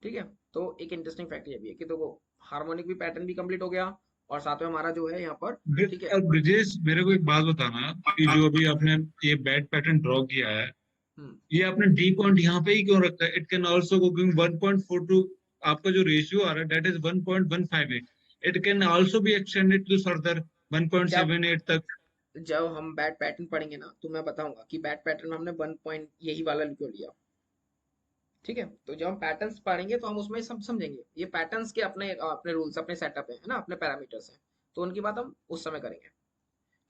ठीक है, तो एक इंटरेस्टिंग फैक्ट ये भी है कि देखो हार्मोनिक भी पैटर्न भी कंप्लीट हो गया, और साथ में हमारा जो है यहाँ पर, ठीक है। अब ब्रिजेश, मेरे को एक बात बताना कि जो अभी आपने ये बैड पैटर्न ड्रॉ किया है, हम्म, ये आपने डी पॉइंट यहाँ पे ही क्यों रखा है? इट कैन ऑल्सो गो, 1.42 आपका जो रेशियो आ रहा है, that is 1.158। It can also be extended to further जब 1.78 तक। जब हम बैट पैटर्न पढ़ेंगे ना, तो मैं बताऊंगा कि बैट पैटर्न में हमने 1 पॉइंट यही वाला क्यों लिया। ठीक है, तो जब हम पैटर्न्स पढ़ेंगे तो हम उसमें सब समझेंगे, ये पैटर्न्स के अपने अपने रूल्स, अपने सेटअप है ना, अपने पैरामीटर्स हैं, तो उनकी बात हम उस समय करेंगे।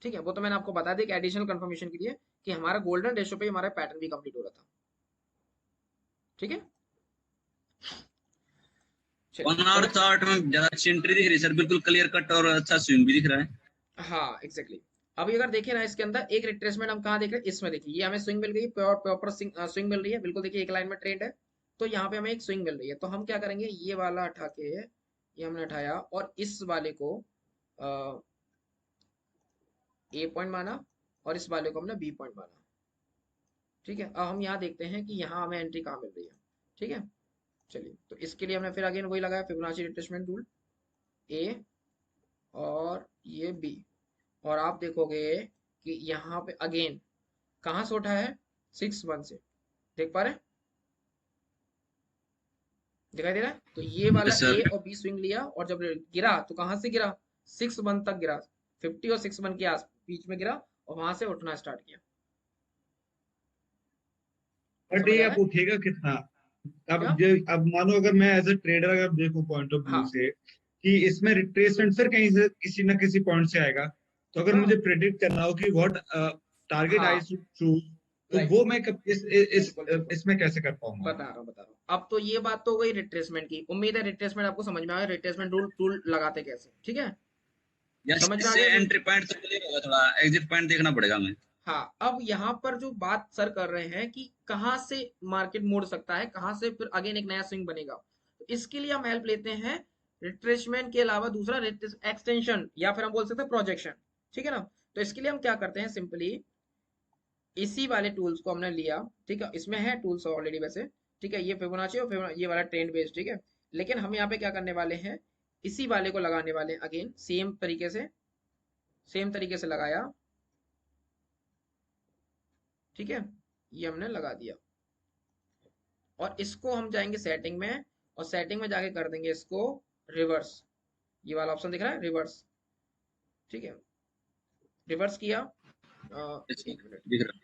ठीक है, वो तो मैंने आपको बता दिया कि एडिशनल कंफर्मेशन के लिए, कि हमारा गोल्डन रेशो पे हमारा पैटर्न भी कंप्लीट हो रहा था। ठीक है, 1 आवर चलिए। चार्ट में ज्यादा अच्छी एंट्री दिख रही है सर, बिल्कुल क्लियर कट, और अच्छा स्विंग भी दिख रहा है। हाँ एग्जैक्टली, अभी अगर देखें ना, इसके अंदर एक रिट्रेसमेंट हम कहाँ देख रहे हैं, इसमें देखिए, ये हमें स्विंग मिल गई, प्रॉपर स्विंग मिल रही है, बिल्कुल देखिए एक लाइन में ट्रेंड है। तो यहाँ पे हमें एक स्विंग मिल रही है, तो हम क्या करेंगे, ये वाला उठा के ये हमने उठाया और इस वाले को ए पॉइंट माना और इस वाले को हमने बी पॉइंट माना। ठीक है, अब हम यहाँ देखते हैं कि यहाँ हमें एंट्री कहाँ मिल रही है। ठीक है, चलिए, तो इसके लिए हमने फिर अगेन वही लगाया, फिबोनाची रिट्रेसमेंट टूल, ए और ये बी, और आप देखोगे कि यहाँ पे अगेन कहाँ से उठा है, 6-1 से, देख पा रहे हैं, दिखाई दे रहा है। तो ये वाला यस सर। ए और बी स्विंग लिया और जब गिरा तो कहाँ से गिरा, 6-1 तक गिरा, 50 और 6-1 के आस बीच में गिरा और वहां से उठना स्टार्ट किया। बट समझ ये आ अब रहा है उठेगा कितना? क्या? अब मानो अगर मैं एज ए ट्रेडर अगर देखूं पॉइंट ऑफ व्यू हाँ से कि इसमें रिट्रेसमेंट फिर कहीं से किसी ना किसी पॉइंट से आएगा, तो अगर हाँ मुझे प्रेडिक्ट करना हो कि व्हाट टारगेट आई हाँ, शुड चूज, तो राइट, वो मैं बिल्कुल बिल्कुल, इसमें कैसे कर पाऊंगा? बता रहा हूँ। अब तो ये बात तो हो गई रिट्रेसमेंट की, उम्मीद है रिट्रेसमेंट आपको समझ में आया, रिट्रेसमेंट टूल टूल लगाते कैसे, ठीक है, यस, समझ में आ इससे गया कि नहीं? एंट्री पॉइंट तो क्लियर होगा, थोड़ा एग्जिट पॉइंट देखना पड़ेगा हमें। हाँ, अब यहाँ पर जो बात सर कर रहे हैं कि कहाँ से मार्केट मोड़ सकता है, कहाँ से फिर अगेन एक नया स्विंग बनेगा, तो इसके लिए हम हेल्प लेते हैं रिट्रेसमेंट के अलावा दूसरा एक्सटेंशन, या फिर हम बोल सकते हैं प्रोजेक्शन। ठीक है ना, तो इसके लिए हम क्या करते हैं, सिंपली इसी वाले टूल्स को हमने लिया, ठीक है, इसमें है टूल्स ऑलरेडी वैसे, ठीक है, ये फिबोनाची और ये वाला ट्रेंड बेस्ड, ठीक है, लेकिन हम यहाँ पे क्या करने वाले हैं, इसी वाले को लगाने वाले हैं, अगेन सेम तरीके से लगाया, ठीक है, ये हमने लगा दिया और इसको हम जाएंगे सेटिंग में, और सेटिंग में जाके कर देंगे इसको रिवर्स, ये वाला ऑप्शन दिख रहा है रिवर्स, ठीक है, रिवर्स किया। एक मिनट, दिख रहा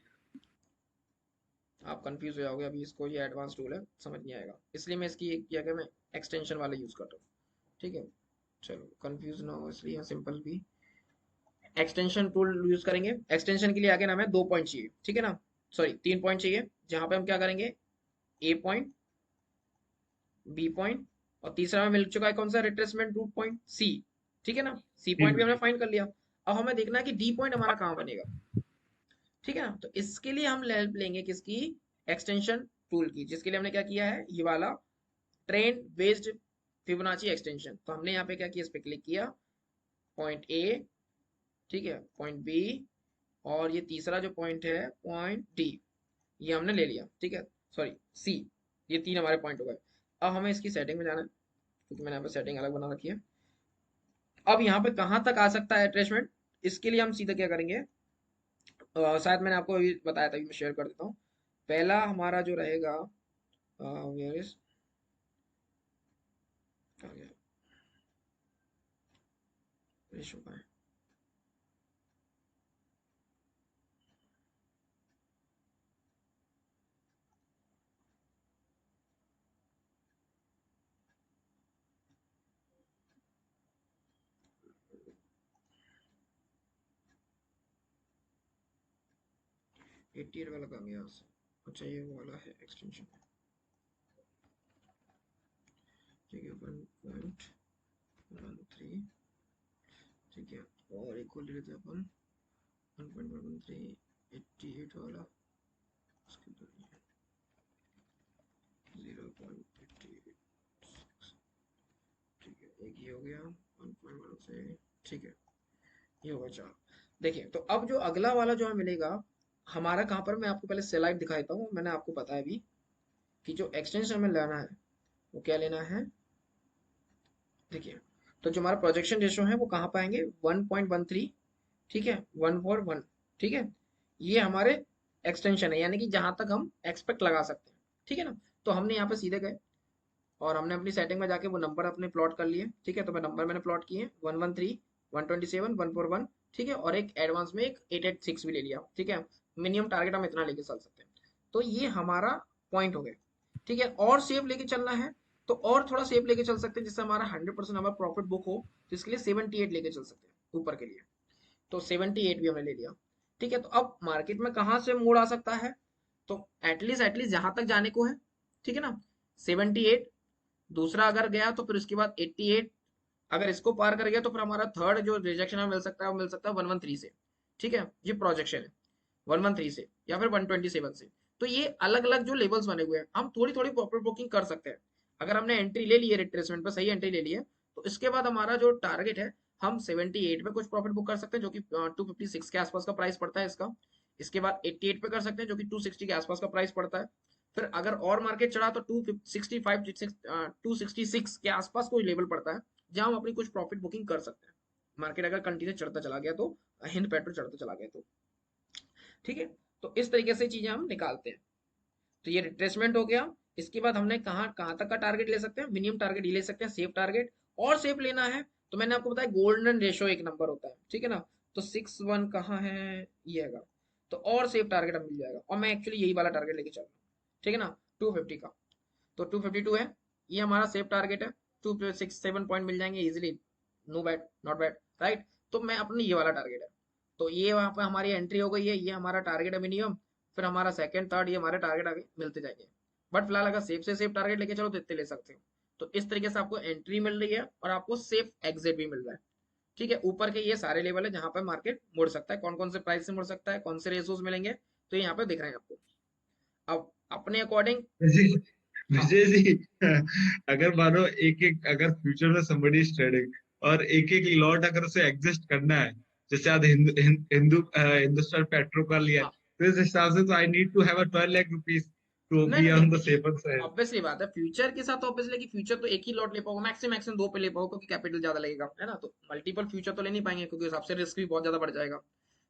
आप कंफ्यूज हो जाओगे अभी, इसको ये एडवांस टूल है, समझ नहीं आएगा, इसलिए मैं इसकी एक क्या मैं एक्सटेंशन वाला यूज करता हूँ। ठीक है, चलो कंफ्यूज ना हो इसलिए सिंपल भी एक्सटेंशन टूल यूज करेंगे। एक्सटेंशन के लिए आगे हमें 2 पॉइंट चाहिए, ठीक है ना, सॉरी 3 पॉइंट चाहिए, जहां पे हम क्या करेंगे, ए पॉइंट, बी पॉइंट, और तीसरा में मिल चुका है कौन सा, रिट्रेसमेंट रूट पॉइंट सी। ठीक है ना, सी पॉइंट भी हमने फाइंड कर लिया। अब हमें देखना है कि डी पॉइंट हमारा कहाँ बनेगा। ठीक है ना, तो इसके लिए हम हेल्प लेंगे किसकी, एक्सटेंशन टूल की, जिसके लिए हमने क्या किया है, ये वाला ट्रेंड बेस्ड फिबोनाची एक्सटेंशन। तो हमने यहाँ पे क्या किया, इस पे क्लिक किया, पॉइंट ए, ठीक है, पॉइंट बी, और ये तीसरा जो पॉइंट है पॉइंट डी, ये हमने ले लिया। ठीक है, सॉरी सी, ये 3 हमारे पॉइंट हो गए। अब हमें इसकी सेटिंग में जाना है, क्योंकि मैंने यहाँ पे सेटिंग अलग बना रखी है। अब यहाँ पे कहाँ तक आ सकता है अटैचमेंट, इसके लिए हम सीधा क्या करेंगे, शायद मैंने आपको अभी बताया था, मैं शेयर कर देता हूँ। पहला हमारा जो रहेगा, वेयर इज, आ गया, रेशो का है, एटी वाला कहाँ गया, अच्छा ये वो वाला है एक्सटेंशन, ठीक है, 1.13, ठीक है, और एक को ले लेते हैं अपन 1.13, 88 वाला, उसके बाद 0.88, ठीक है, एक ये हो गया 1.1 से, ठीक है, ये होगा 4। देखिए, तो अब जो अगला वाला जो हमें मिलेगा हमारा कहाँ पर, मैं आपको पहले स्लाइड दिखाता हूँ, मैंने आपको बताया भी कि जो एक्सटेंशन हमें लेना है वो क्या लेना है। देखिए, तो जो हमारा प्रोजेक्शन रेशो है वो कहाँ पाएंगे, 1.13, ठीक है, 1/1, ठीक है, ये हमारे एक्सटेंशन है, यानी कि जहां तक हम एक्सपेक्ट लगा सकते हैं। ठीक है ना, तो हमने यहाँ पे सीधे गए और हमने अपनी सेटिंग में जाके वो नंबर अपने प्लॉट कर लिए। ठीक है, तो मैं नंबर मैंने प्लॉट किए 113, 127, 141, ठीक है, और एक एडवांस में एक 886 भी ले लिया। ठीक है, मिनिमम टारगेट हम इतना लेके चल सकते हैं। तो ये हमारा पॉइंट हो गए। ठीक है, और सेफ लेके चलना है तो और थोड़ा सेफ लेके चल सकते हैं, जिससे हमारा 100% हमारा प्रॉफिट बुक हो, तो इसके लिए 78 लेके चल सकते हैं ऊपर के लिए। तो 78 भी हमने ले लिया। ठीक है, तो अब मार्केट में कहाँ से मोड़ आ सकता है, तो एटलीस्ट जहां तक जाने को है, ठीक है ना, 78, दूसरा अगर गया तो फिर उसके बाद 88, अगर इसको पार कर गया तो फिर हमारा थर्ड जो रिजेक्शन मिल सकता है वो मिल सकता है 113 से। ठीक है, ये प्रोजेक्शन है 113 से या फिर 127 से। तो ये अलग अलग जो लेवल्स बने हुए हैं, हम थोड़ी थोड़ी प्रॉफिट बुकिंग कर सकते हैं। अगर हमने एंट्री ले ली है रिट्रेसमेंट पर, सही एंट्री ले ली है, तो इसके बाद हमारा जो टारगेट है, हम 78 पे कुछ प्रॉफिट बुक कर सकते हैं, जो कि 256 के आसपास का प्राइस पड़ता है इसका। इसके बाद 88 पे कर सकते हैं, जो कि 260 के आसपास का प्राइस पड़ता है। फिर अगर और मार्केट चढ़ा तो 266 के आसपास कोई लेवल पड़ता है, जहां हम अपनी कुछ प्रॉफिट बुकिंग कर सकते हैं। मार्केट अगर कंटिन्यू चढ़ता चला गया तो, हिंद पेट्रोल चढ़ता चला गया तो, ठीक है। तो इस तरीके से चीजें हम निकालते हैं। तो ये रिट्रेसमेंट हो गया। इसके बाद हमने कहाँ कहाँ तक का टारगेट ले सकते हैं, मिनिमम टारगेट ये ले सकते हैं, सेफ टारगेट। और सेफ लेना है तो मैंने आपको बताया गोल्डन रेशो एक नंबर होता है, ठीक है ना। तो 6-1 कहाँ है, ये हैगा। तो और सेफ टारगेट अब मिल जाएगा, और मैं एक्चुअली यही वाला टारगेट लेके चल रहा हूँ, ठीक है ना, 250 का। तो 252 है, ये हमारा सेफ टारगेट है। 267 पॉइंट मिल जाएंगे easily, no bad, not bad, right. तो मैं अपने ये वाला टारगेट है, तो ये वहां पे हमारी एंट्री हो गई है, ये हमारा टारगेट है मिनिमम। फिर हमारा सेकंड थर्ड, ये हमारे टारगेट आगे मिलते जाएंगे। बट फिलहाल अगर सेफ से सेफ टारगेट लेके चलो तो इतने ले सकते हो। तो इस तरीके से आपको एंट्री मिल रही है और आपको सेफ एग्जिट भी मिल रहा है, ठीक है। ऊपर के ये सारे लेवल है जहां पर मार्केट मुड़ सकता है, कौन कौन से प्राइस से मुड़ सकता है, कौन से रेशोज मिलेंगे, तो यहाँ पे दिख रहे हैं आपको। अब अपने अकॉर्डिंग, विजय हाँ विजय जी, अगर मानो एक एक, अगर फ्यूचर में somebody is trading और एक एक लॉट अगर उसे एग्जिस्ट करना है, जैसे आज हिंदुस्तान पेट्रो का लिया है, हाँ, तो इस हिसाब से तो I need to have a 12 lakh rupees to नहीं बी नहीं ऑन नहीं, द सेफर साइड। ऑब्वियसली बात है, फ्यूचर के साथ ऑब्वियसली कि फ्यूचर तो एक ही लॉट ले पाओगे, मैक्सिमम मैक्सिमम दो पे ले पाओगे, क्योंकि कैपिटल ज्यादा लगेगा, है ना। तो मल्टीपल फ्यूचर तो ले नहीं पाएंगे, क्योंकि उस हिसाब से रिस्क भी बहुत ज्यादा बढ़ जाएगा।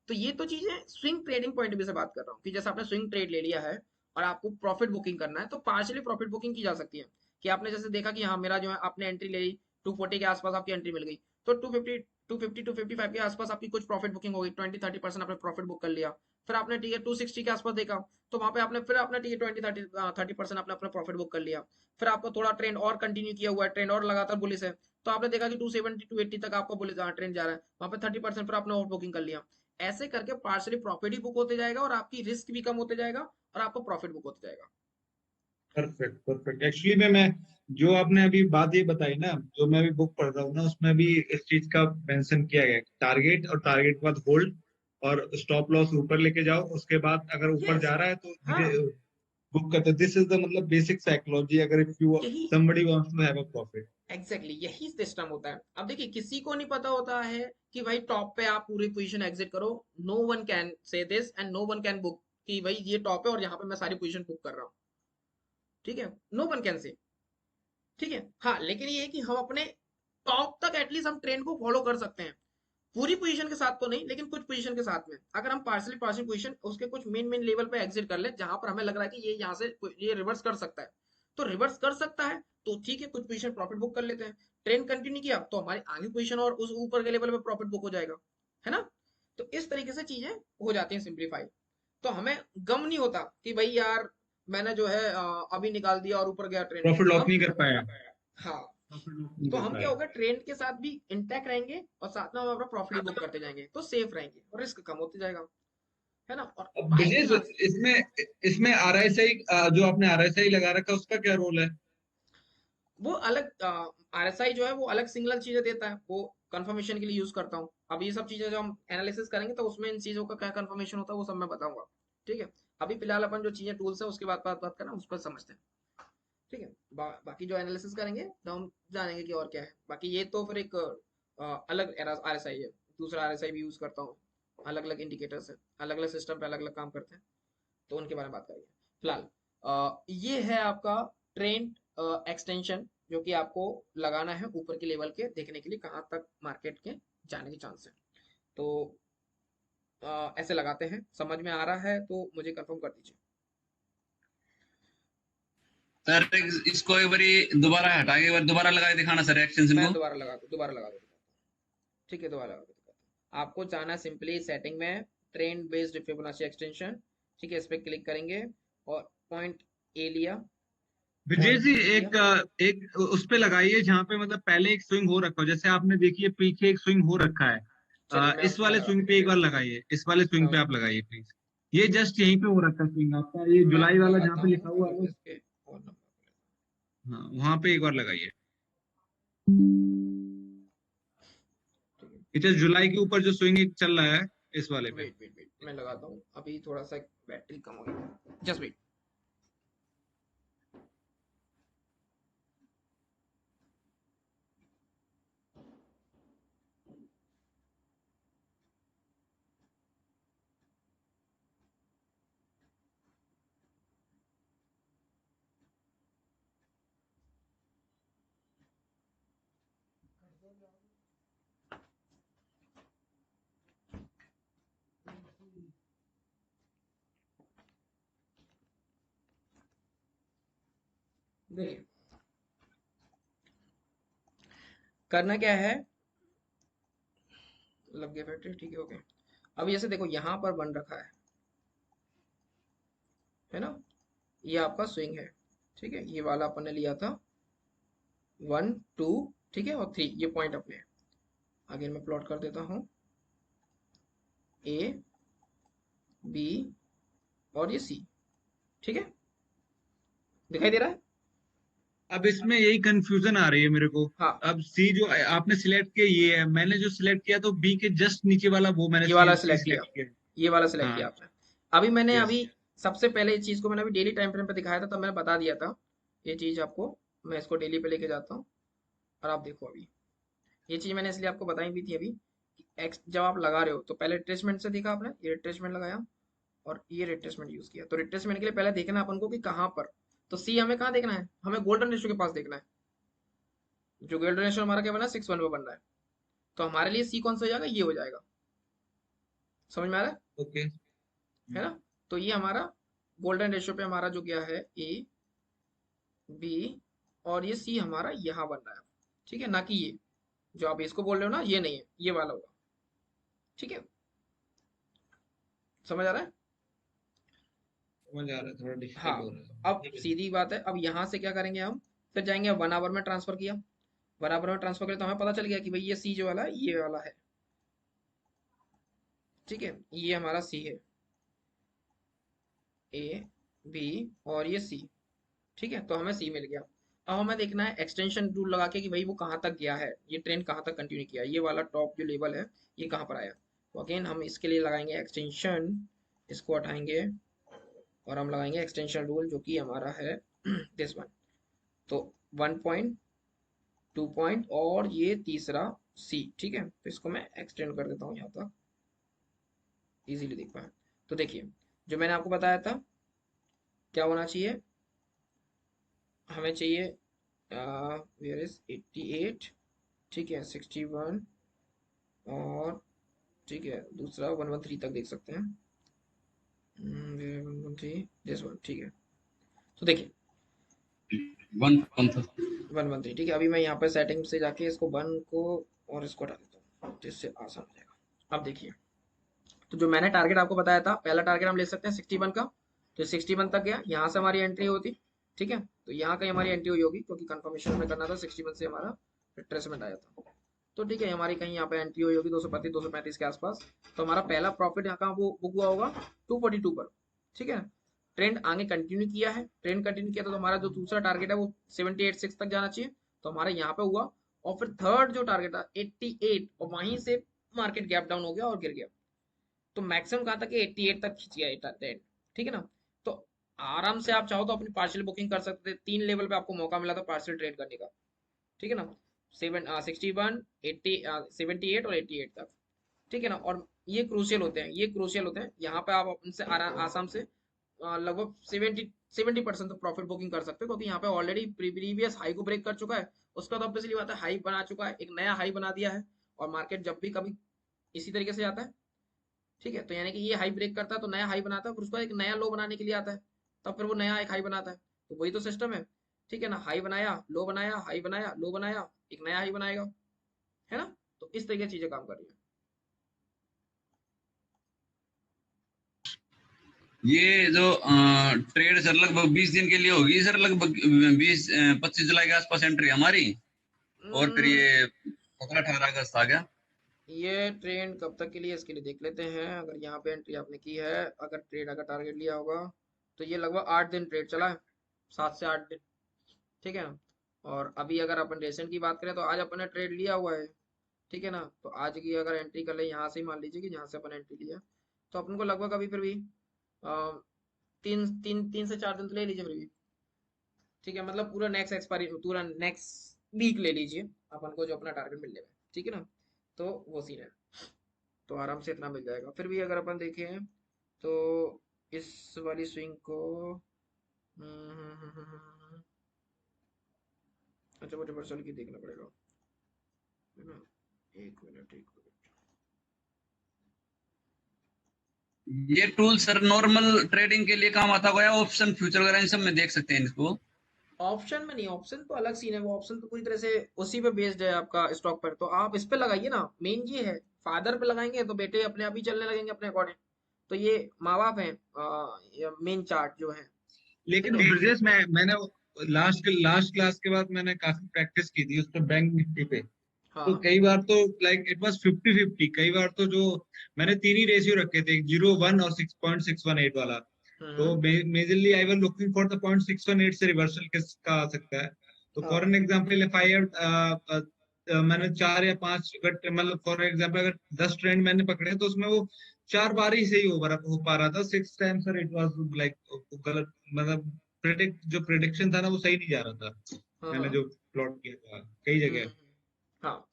तो ये तो चीजें स्विंग ट्रेडिंग पॉइंट भी से बात कर रहा हूँ, कि जैसे आपने स्विंग ट्रेड ले लिया है और आपको प्रॉफिट बुकिंग करना है, तो पार्शियली प्रॉफिट बुकिंग की जा सकती है। कि आपने जैसे देखा कि हाँ मेरा जो है, आपने एंट्री ले ली, 240 के आसपास आपकी एंट्री मिल गई, तो 255 के आसपास आपकी कुछ प्रॉफिट बुकिंग हो गई, 20-30% आपने प्रॉफिट बुक कर लिया। फिर आपने ठीक है 260 के आसपास देखा, तो वहां पे आपने फिर आपने ठीक है 20-30% आपने अपना प्रॉफिट बुक कर लिया। फिर आपको थोड़ा ट्रेंड और कंटिन्यू किया हुआ है, ट्रेंड और लगातार बुलिश है, तो आपने देखा कि 270-280 तक आपका बुलिश ट्रेंड जा रहा है, वहां पे 30% फिर आपने और बुकिंग कर लिया। ऐसे करके पार्शली प्रॉफिट ही बुक होते जाएगा, और आपकी रिस्क भी कम होते जाएगा, और आपको प्रॉफिट बुक होते जाएगा। Perfect perfect. एक्चुअली मैं जो आपने अभी बात ये बताई ना, जो मैं अभी बुक पढ़ रहा हूँ ना, उसमें भी इस चीज का मेंशन किया गया है, टारगेट और टारगेट के बाद होल्ड और स्टॉप लॉस ऊपर लेके जाओ, उसके बाद अगर ऊपर यस, जा रहा है तो हाँ, धीरे बुक करते। दिस इज द मतलब बेसिक साइकोलॉजी, अगर इफ यू यही somebody wants to have a profit। Exactly यही सिस्टम होता है। अब देखिए किसी को नहीं पता होता है कि भाई टॉप पे आप पूरी पोजीशन एग्जिट करो। No one can say this and no one can book कि भाई ये टॉप है और यहाँ पे मैं सारी पोजीशन बुक कर रहा हूँ, ठीक है। नो वन कैन से, ठीक है। हाँ, लेकिन ये है कि हम अपने टॉप तक एटलीस्ट हम ट्रेंड को फॉलो कर सकते हैं। पूरी पोजीशन के साथ तो नहीं, लेकिन कुछ पोजीशन के साथ में अगर हम पार्सली पार्सल पोजीशन उसके कुछ मेन मेन लेवल पे एग्जिट कर ले, जहां पर हमें लग रहा है कि ये यहाँ से ये रिवर्स कर सकता है, तो रिवर्स कर सकता है तो ठीक है, कुछ पोजीशन प्रॉफिट बुक कर लेते हैं। ट्रेंड कंटिन्यू किया तो हमारी आगे पोजीशन और उस ऊपर के लेवल पे प्रॉफिट बुक हो जाएगा, है ना। तो इस तरीके से चीजें हो जाती हैं सिंप्लीफाई। तो हमें गम नहीं होता कि भाई यार मैंने जो है अभी निकाल दिया और ऊपर गया ट्रेंड। प्रॉफिट लॉक हम, नहीं कर पाया, हाँ, प्रॉफिट लॉक नहीं तो कर हम क्या पाया। होगा, ट्रेंड के साथ भी इंटैक्ट रहेंगे और साथ में हम अपना प्रॉफिट भी बुक करते जाएंगे, तो सेफ रहेंगे और रिस्क कम होते जाएगा, है ना। और अब बाय विजय चांस इसमें इसमें RSI, जो आपने RSI लगा रखा है, उसका क्या रोल है? वो अलग, आरएसआई जो है वो अलग सिंगल चीजें देता है, वो कंफर्मेशन के लिए यूज करता हूँ। अब ये सब चीजें जो हम एनालिसिस करेंगे तो उसमें इन चीजों का क्या कंफर्मेशन होता है वो सब मैं बताऊंगा, ठीक है। अभी फिलहाल अपन जो चीजें टूल्स है उसके बाद बात करना, उस पर समझते हैं, ठीक है। बाकी जो एनालिसिस करेंगे तो हम जानेंगे कि और क्या है। बाकी ये तो फिर एक अलग आरएसआई है, दूसरा आरएसआई भी यूज करता हूँ। अलग अलग इंडिकेटर्स है, अलग अलग सिस्टम पे अलग अलग काम करते हैं, तो उनके बारे में बात करेंगे। फिलहाल ये है आपका ट्रेंड एक्सटेंशन, जो कि आपको लगाना है ऊपर के लेवल के, देखने के लिए कहाँ तक मार्केट के जाने के चांस है। तो ऐसे लगाते हैं, समझ में आ रहा है तो मुझे कंफर्म कर दीजिए। सर इसको एक बारी दोबारा हटा के एक बार दोबारा लगा के दिखाना सर एक्सटेंशन मैं को। दोबारा लगा दूँ, ठीक है, दोबारा लगा के दिखाता हूँ। आपको जाना सिंपली सेटिंग में, ट्रेंड बेस्ड फिबोनाची एक्सटेंशन, ठीक है, इस पे क्लिक करेंगे और पॉइंट ए लिया, विजय पॉइंट जी बी लिया। एक उस पे लगाइए जहां पे मतलब पहले एक स्विंग हो रखा हो, जैसे आपने देखिए पीछे एक स्विंग हो रखा है। चलिए मैं इस मैं वाले लगाता स्विंग हूँ, पे एक बार लगाइए, इस वाले मैं स्विंग पे आप उसको लगाइए प्लीज। ये जस्ट यहीं पे हो रखा है स्विंग आपका, ये मैं जुलाई वाला जहाँ लगाता पे हूँ लिखा हुआ है रुक इसके और नंबर। हाँ वहां पे एक बार लगाइए। ठीक है, इट इज जुलाई के ऊपर जो स्विंग एक चल रहा है, इस वाले पे। वेट वेट वेट, मैं लगाता हूँ अभी, थोड़ा सा बैटरी कम हो गई, जस्ट वेट। देखिए करना क्या है, लग गया बैटरी, ठीक है ओके। अब जैसे देखो यहाँ पर बन रखा है ना, ये आपका स्विंग है, ठीक है, ये वाला अपन ने लिया था 1 2, ठीक है, और 3, ये पॉइंट अपने। अगेन मैं प्लॉट कर देता हूँ, ए बी और ये सी, ठीक है, दिखाई दे रहा है। अब इसमें यही कंफ्यूजन आ रही है मेरे को। हाँ, अब सी जो आपने सिलेक्ट किया ये है, मैंने जो सिलेक्ट किया तो बी के जस्ट नीचे वाला वो मैंने ये सी वाला सी सिलेक्ट किया, सिलेक्ट किया। ये वाला सिलेक्ट हाँ। किया आपने। अभी मैंने यस। अभी सबसे पहले इस चीज को मैंने अभी डेली टाइम फ्रेम पे दिखाया था, तब मैंने बता दिया था ये चीज आपको। मैं इसको डेली पे लेके जाता हूँ और आप देखो अभी, ये चीज मैंने इसलिए आपको बताई भी थी अभी कि एक्स जब आप लगा रहे हो तो पहले रिट्रेसमेंट से देखा आपने, ये रिट्रेसमेंट लगाया और ये रिट्रेसमेंट यूज किया। तो रिट्रेसमेंट के लिए पहले देखना है अपन को कि कहाँ पर, तो सी हमें कहाँ देखना है, हमें गोल्डन रेशियो के पास देखना है। जो गोल्डन रेशियो हमारा क्या बना है, 6:1 पे बन रहा है, तो हमारे लिए सी कौन सा हो जाएगा, ये हो जाएगा। समझ में आ रहा है ओके। है ना। तो ये हमारा गोल्डन रेशियो पे हमारा जो गया है ए बी, और ये सी हमारा यहाँ बन रहा है, ठीक है, ना कि ये जो आप इसको बोल रहे हो ना, ये नहीं है, ये वाला होगा, ठीक है, समझ आ रहा है। समझ आ रहा है, थोड़ा हाँ, डिफिकल्ट हो रहा तो अब है। सीधी बात है, अब यहाँ से क्या करेंगे हम, फिर जाएंगे 1 आवर में ट्रांसफर किया, 1 आवर में ट्रांसफर करें तो हमें पता चल गया कि भाई ये सी जो वाला है ये वाला है, ठीक है, ये हमारा सी है, ए बी और ये सी, ठीक है, तो हमें सी मिल गया। अब हमें देखना है एक्सटेंशन रूल लगा के कि भाई वो कहाँ तक गया है, ये ट्रेंड कहाँ तक कंटिन्यू किया, ये वाला टॉप जो लेवल है ये कहाँ पर आया। तो अगेन हम इसके लिए लगाएंगे एक्सटेंशन, इसको हटाएंगे और हम लगाएंगे एक्सटेंशन रूल जो कि हमारा है दिस वन। तो 1 पॉइंट, 2 पॉइंट और ये तीसरा सी, ठीक है, तो इसको मैं एक्सटेंड कर देता हूँ यहाँ तक, इजीली देख पाए। तो देखिए जो मैंने आपको बताया था क्या होना चाहिए, हमें चाहिए वेयर इज 88, ठीक है, 61 और ठीक है दूसरा 113 तक देख सकते हैं, 113 दिस वन, ठीक है। तो देखिए 113, ठीक है, अभी मैं यहाँ पर सेटिंग से जाके इसको 1 को और इसको हटा देता हूँ जिससे आसान हो जाएगा। अब देखिए, तो जो मैंने टारगेट आपको बताया था, पहला टारगेट हम ले सकते हैं 61 का, तो 61 तक गया, यहाँ से हमारी एंट्री होती, ठीक है, तो यहाँ कहीं हमारी एंट्री हुई होगी क्योंकि कंफर्मेशन में करना था, 61 से हमारा रिट्रेसमेंट आया था, तो ठीक है हमारी कहीं यहाँ पे एंट्री हुई होगी 225 235 के आसपास। तो हमारा पहला प्रॉफिट यहाँ कहाँ वो बुक हुआ होगा, 242 पर, ठीक है। ट्रेंड आगे कंटिन्यू किया है, ट्रेंड कंटिन्यू किया तो हमारा जो दूसरा टारगेट है वो 78.6 तक जाना चाहिए, तो हमारा यहाँ पे हुआ। और फिर थर्ड जो टारगेट था 88, और वहीं से मार्केट गैप डाउन हो गया और गिर गया, तो मैक्सिमम कहाँ तक, 88 तक खींच गया ट्रेंड, ठीक है ना। तो आराम से आप चाहो तो अपनी पार्शियल बुकिंग कर सकते थे, 3 लेवल पे आपको मौका मिला था पार्शियल ट्रेड करने का, ठीक है ना, 61 80 78 और 88 तक, ठीक है ना। और ये क्रूशियल होते हैं, ये क्रूशियल होते हैं, यहाँ पे आप उनसे आसाम से लगभग 70% तक प्रॉफिट बुकिंग कर सकते हो, क्योंकि यहाँ पे ऑलरेडी प्रीवियस हाई को ब्रेक कर चुका है, उसका तो ऑब्वियसली बात है हाई बना चुका है, एक नया हाई बना दिया है। और मार्केट जब भी कभी इसी तरीके से जाता है, ठीक है, तो यानी कि ये हाई ब्रेक करता है तो नया हाई बनाता है, फिर उसको एक नया लो बनाने के लिए आता है, तब फिर वो नया एक हाई बनाता है, तो वही तो सिस्टम है, ठीक है ना। हाई बनाया, लो बनाया, हाई बनाया, लो बनाया, एक नया हाई बनाएगा, है ना। तो इस तरीके की चीजें काम कर रही है। ये जो ट्रेड सर लगभग 20 दिन के लिए होगी सर, लगभग 25 जुलाई के आसपास एंट्री हमारी, और फिर हम्म, ये 17-18 अगस्त आ गया। ये ट्रेंड कब तक के लिए, इसके लिए देख लेते हैं। अगर यहाँ पे एंट्री आपने की है, अगर ट्रेड अगर टारगेट लिया होगा, तो ये लगभग 8 दिन ट्रेड चला है, 7 से 8 दिन, ठीक है ना। और अभी अगर अपन रेसेंट की बात करें तो आज अपन ने ट्रेड लिया हुआ है, ठीक है ना। तो आज की अगर एंट्री कर ले यहाँ से ही, मान लीजिए कि यहाँ से अपन एंट्री लिया, तो अपन को लगभग अभी फिर भी अ, 3 से 4 दिन तो ले लीजिए फिर भी। ठीक है, मतलब पूरा नेक्स्ट एक्सपायरी, पूरा नेक्स्ट वीक ले लीजिए अपन को जो अपना टारगेट मिल जाएगा। ठीक है ना, तो वो सीन है, तो आराम से इतना मिल जाएगा। फिर भी अगर अपन देखें तो इस वाली स्विंग को अच्छा वो रिवर्सल की देखना पड़ेगा, है ना। एक मिनट, एक मिनट। ये टूल सर नॉर्मल ट्रेडिंग के लिए काम आता होगा या ऑप्शन फ्यूचर वगैरह इन सब में देख सकते हैं इसको? ऑप्शन में नहीं, ऑप्शन तो अलग सीन है, वो ऑप्शन तो पूरी तरह से उसी पे बेस्ड है आपका स्टॉक पर। तो आप इस पे लगाइए ना, मेन ये है। फादर पे लगाएंगे तो बेटे अपने आप ही चलने लगेंगे अपने अकॉर्डिंग। तो ये माँ बाप है मेन चार्ट जो है। ठीक लेकिन है। ब्रजेश, मैंने लास्ट क्लास के बाद मैंने काफी प्रैक्टिस की थी उस पर, बैंक निफ्टी पे। तो हाँ। कई बार तो लाइक इट वाज 50-50। कई बार तो जो मैंने तीन ही रेशियो रखे थे, 0, 1 और 6.618 वाला। तो hmm. Majorly I was looking for the 0.618 से रिवर्सल किसका आ सकता है। तो फॉर हाँ। एन एग्जांपल, इफ आई मैंने 4 या 5, मतलब फॉर एग्जांपल अगर 10 ट्रेंड मैंने पकड़े तो उसमें वो 4 बार ही सही हो पा रहा था। 6 time sir it was like गलत, मतलब जो प्रिडिक्शन था ना वो सही नहीं जा रहा था। हाँ। मैंने हाँ। जो प्लॉट किया था कई जगह। हाँ,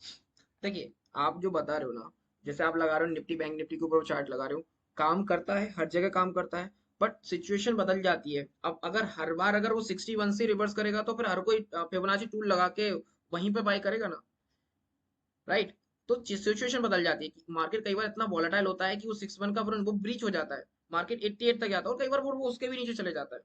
देखिए आप जो बता रहे हो ना, जैसे आप लगा रहे हो निफ्टी, बैंक निफ्टी के ऊपर चार्ट लगा रहे हो, काम करता है, हर जगह काम करता है। बट सिचुएशन बदल जाती है। अब अगर हर बार अगर वो 61 से रिवर्स करेगा तो फिर हर कोई फिबोनाची टूल लगा के वहीं पे बाय करेगा ना, राइट। तो सिचुएशन बदल जाती है कि मार्केट कई बार इतना वॉलेटाइल होता है कि वो 61 का वो ब्रीच हो जाता है, मार्केट 88 तक जाता है, और कई बार वो उसके भी नीचे चले जाता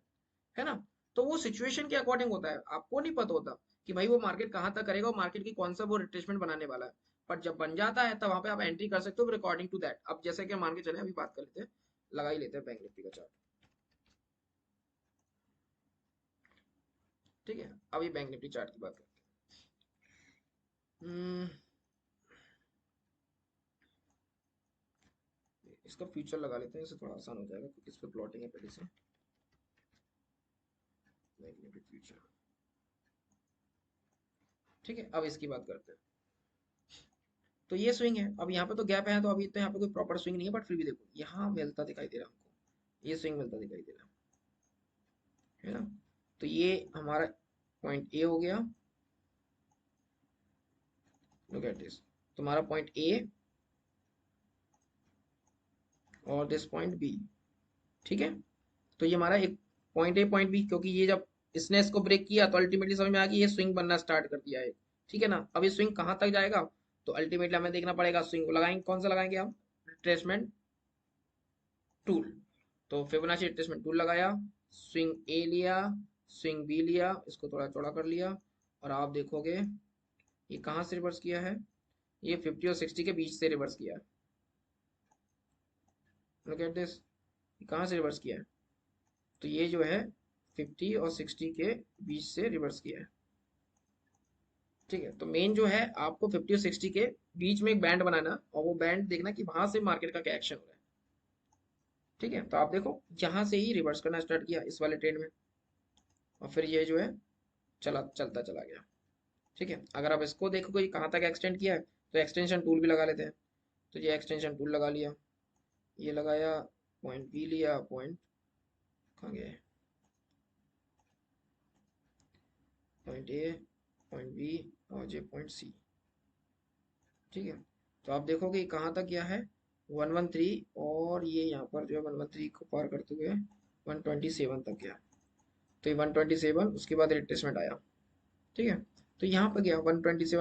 है ना। तो वो सिचुएशन के अकॉर्डिंग होता है, आपको नहीं पता होता कि भाई वो मार्केट कहाँ तक करेगा और मार्केट की कौन सा वो रिट्रेसमेंट बनाने वाला है। पर जब बन जाता है तब वहां पे आप एंट्री कर सकते हो अकॉर्डिंग टू दैट। अब जैसे कि मान के चले, अभी बात कर लेते हैं, लगा ही लेते हैं बैंक निफ्टी का चार्ट। ठीक है, अभी बैंक निफ्टी चार्ट की बात करते हैं। इसका फ्यूचर लगा लेते हैं, इससे थोड़ा आसान हो जाएगा क्योंकि इस पे प्लॉटिंग है पहले से। बैंक निफ्टी फ्यूचर, ठीक है, अब इसकी बात करते हैं। तो ये स्विंग है, अब यहाँ पे तो गैप है, तो अभी तो यहाँ पे कोई प्रॉपर स्विंग नहीं है, बट फिर भी देखो यहाँ मिलता दिखाई दे रहा है हमको, ये स्विंग मिलता दिखाई दे रहा है ना। तो ये हमारा पॉइंट ए हो गया, लुक एट दिस, तुम्हारा पॉइंट ए और दिस पॉइंट बी। ठीक है, तो ये हमारा एक पॉइंट ए पॉइंट बी, क्योंकि ये जब इसने इसको ब्रेक किया तो अल्टीमेटली समझ में आ गया ये स्विंग बनना स्टार्ट कर दिया है। ठीक है ना, अब ये स्विंग कहाँ तक जाएगा तो अल्टीमेटली हमें देखना पड़ेगा। स्विंग को लगाएंगे, कौन सा लगाएंगे हम, रिट्रेसमेंट टूल। तो फिबोनाची रिट्रेसमेंट टूल लगाया, स्विंग ए लिया, स्विंग बी लिया, इसको थोड़ा चौड़ा कर लिया, और आप देखोगे ये कहाँ से रिवर्स किया है, ये 50 और 60 के बीच से रिवर्स किया है। लुक एट दिस, कहाँ से रिवर्स किया है, तो ये जो है 50 और 60 के बीच से रिवर्स किया है। ठीक है, तो मेन जो है आपको 50 और 60 के बीच में एक बैंड बनाना, और वो बैंड देखना कि वहां से मार्केट का क्या एक्शन हो रहा है। ठीक है, तो आप देखो यहाँ से ही रिवर्स करना स्टार्ट किया इस वाले ट्रेंड में, और फिर ये जो है चलता चला गया। ठीक है, अगर आप इसको देखो कि कहाँ तक एक्सटेंड किया है तो एक्सटेंशन टूल भी लगा लेते हैं। तो ये एक्सटेंशन टूल लगा लिया, ये लगाया, पॉइंट बी लिया, पॉइंट कहाँ गया, पॉइंट ए, पॉइंट बी, और ये पॉइंट सी। ठीक है, तो आप देखोगे कहाँ तक गया है 113, और ये यहाँ पर जो है 113 को पार करते हुए 127 तक गया। तो ये 127, उसके बाद रिट्रेसमेंट आया। ठीक है, तो यहाँ पर गया 127,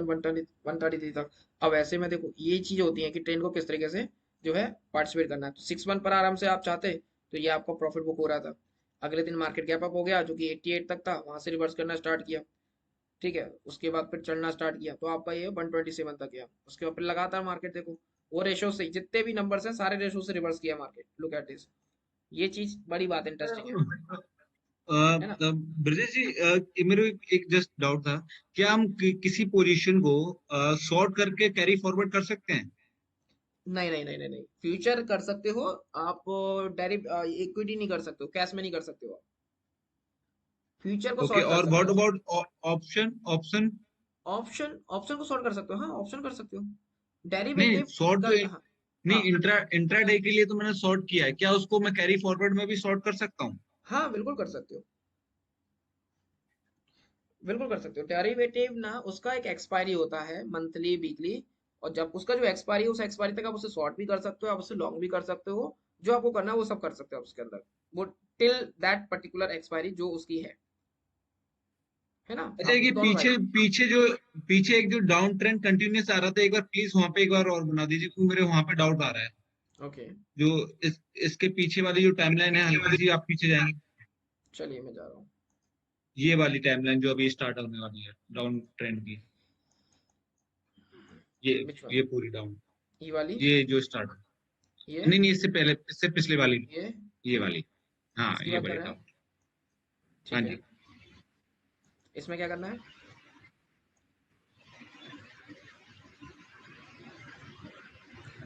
133 तक। अब ऐसे में देखो ये चीज होती है कि ट्रेंड को किस तरीके से जो है पार्टिसिपेट करना है। तो 61 पर आराम से आप चाहते तो ये आपका प्रॉफिट बुक हो रहा था। अगले दिन मार्केट गैप अप हो गया जो कि 88 तक था, वहां से रिवर्स करना स्टार्ट किया। ठीक है, उसके बाद फिर चढ़ना स्टार्ट किया तो आपका ये 127 तक गया। उसके बाद फिर लगातार मार्केट देखो वो रेशो से, जितने भी नंबर्स हैं सारे रेशो से रिवर्स किया मार्केट। लुक एट दिस, ये चीज बड़ी बात इंटरेस्टिंग है ना। ब्रजेश जी, मेरे एक जस्ट डाउट था, क्या हम किसी पोजीशन को शॉर्ट करके कैरी फॉरवर्ड कर सकते हैं? नहीं नहीं नहीं नहीं नहीं, फ्यूचर कर सकते हो आप, डायरेक्ट इक्विटी नहीं कर सकते हो, कैश में नहीं कर सकते हो आप, फ्यूचर को ओके, शॉर्ट कर और सकते व्हाट हो। About option option? Option, option को शॉर्ट कर सकते हो, हाँ ऑप्शन कर सकते हो। नहीं, डेरिवेटिव शॉर्ट का तो हाँ, नहीं, हाँ इंट्राडे के लिए तो मैंने शॉर्ट किया है, क्या उसको मैं कैरी फॉरवर्ड में भी शॉर्ट कर सकता हूँ? हाँ बिल्कुल कर सकते हो, बिल्कुल कर सकते हो। डेरिवेटिव ना उसका एक एक्सपायरी होता है मंथली वीकली, और जब उसका जो एक्सपायरी है उस एक्सपायरी तक आप उसे शॉर्ट भी कर सकते हो, आप उसे लॉन्ग भी कर सकते हो, जो आपको करना है वो सब कर सकते हो आप उसके अंदर, वो टिल दैट पर्टिकुलर एक्सपायरी जो उसकी है ना, अच्छा, आप ये दोनों पीछे वैलिड। पीछे जो पीछे एक जो डाउन ट्रेंड कंटिन्यूस आ रहा था, एक बार प्लीज वहां पे एक बार और बना दीजिए, क्योंकि मेरे वहां पे डाउट आ रहा है। ओके जो इसके पीछे वाली जो टाइमलाइन है, हल्की सी आप पीछे जाएंगे। चलिए मैं जा रहा हूँ। ये वाली टाइमलाइन जो अभी स्टार्ट होने वाली है डाउन ट्रेंड की, ये विच वन? ये पूरी डाउन, ये वाली, ये जो स्टार्ट, ये नहीं नहीं, इससे पहले, इससे पिछले वाली, ये ये वाली, हाँ इसकी ये बात कर वाली रहे हैं डाउन। आप? हाँ ठीक है, जी। इसमें क्या करना है?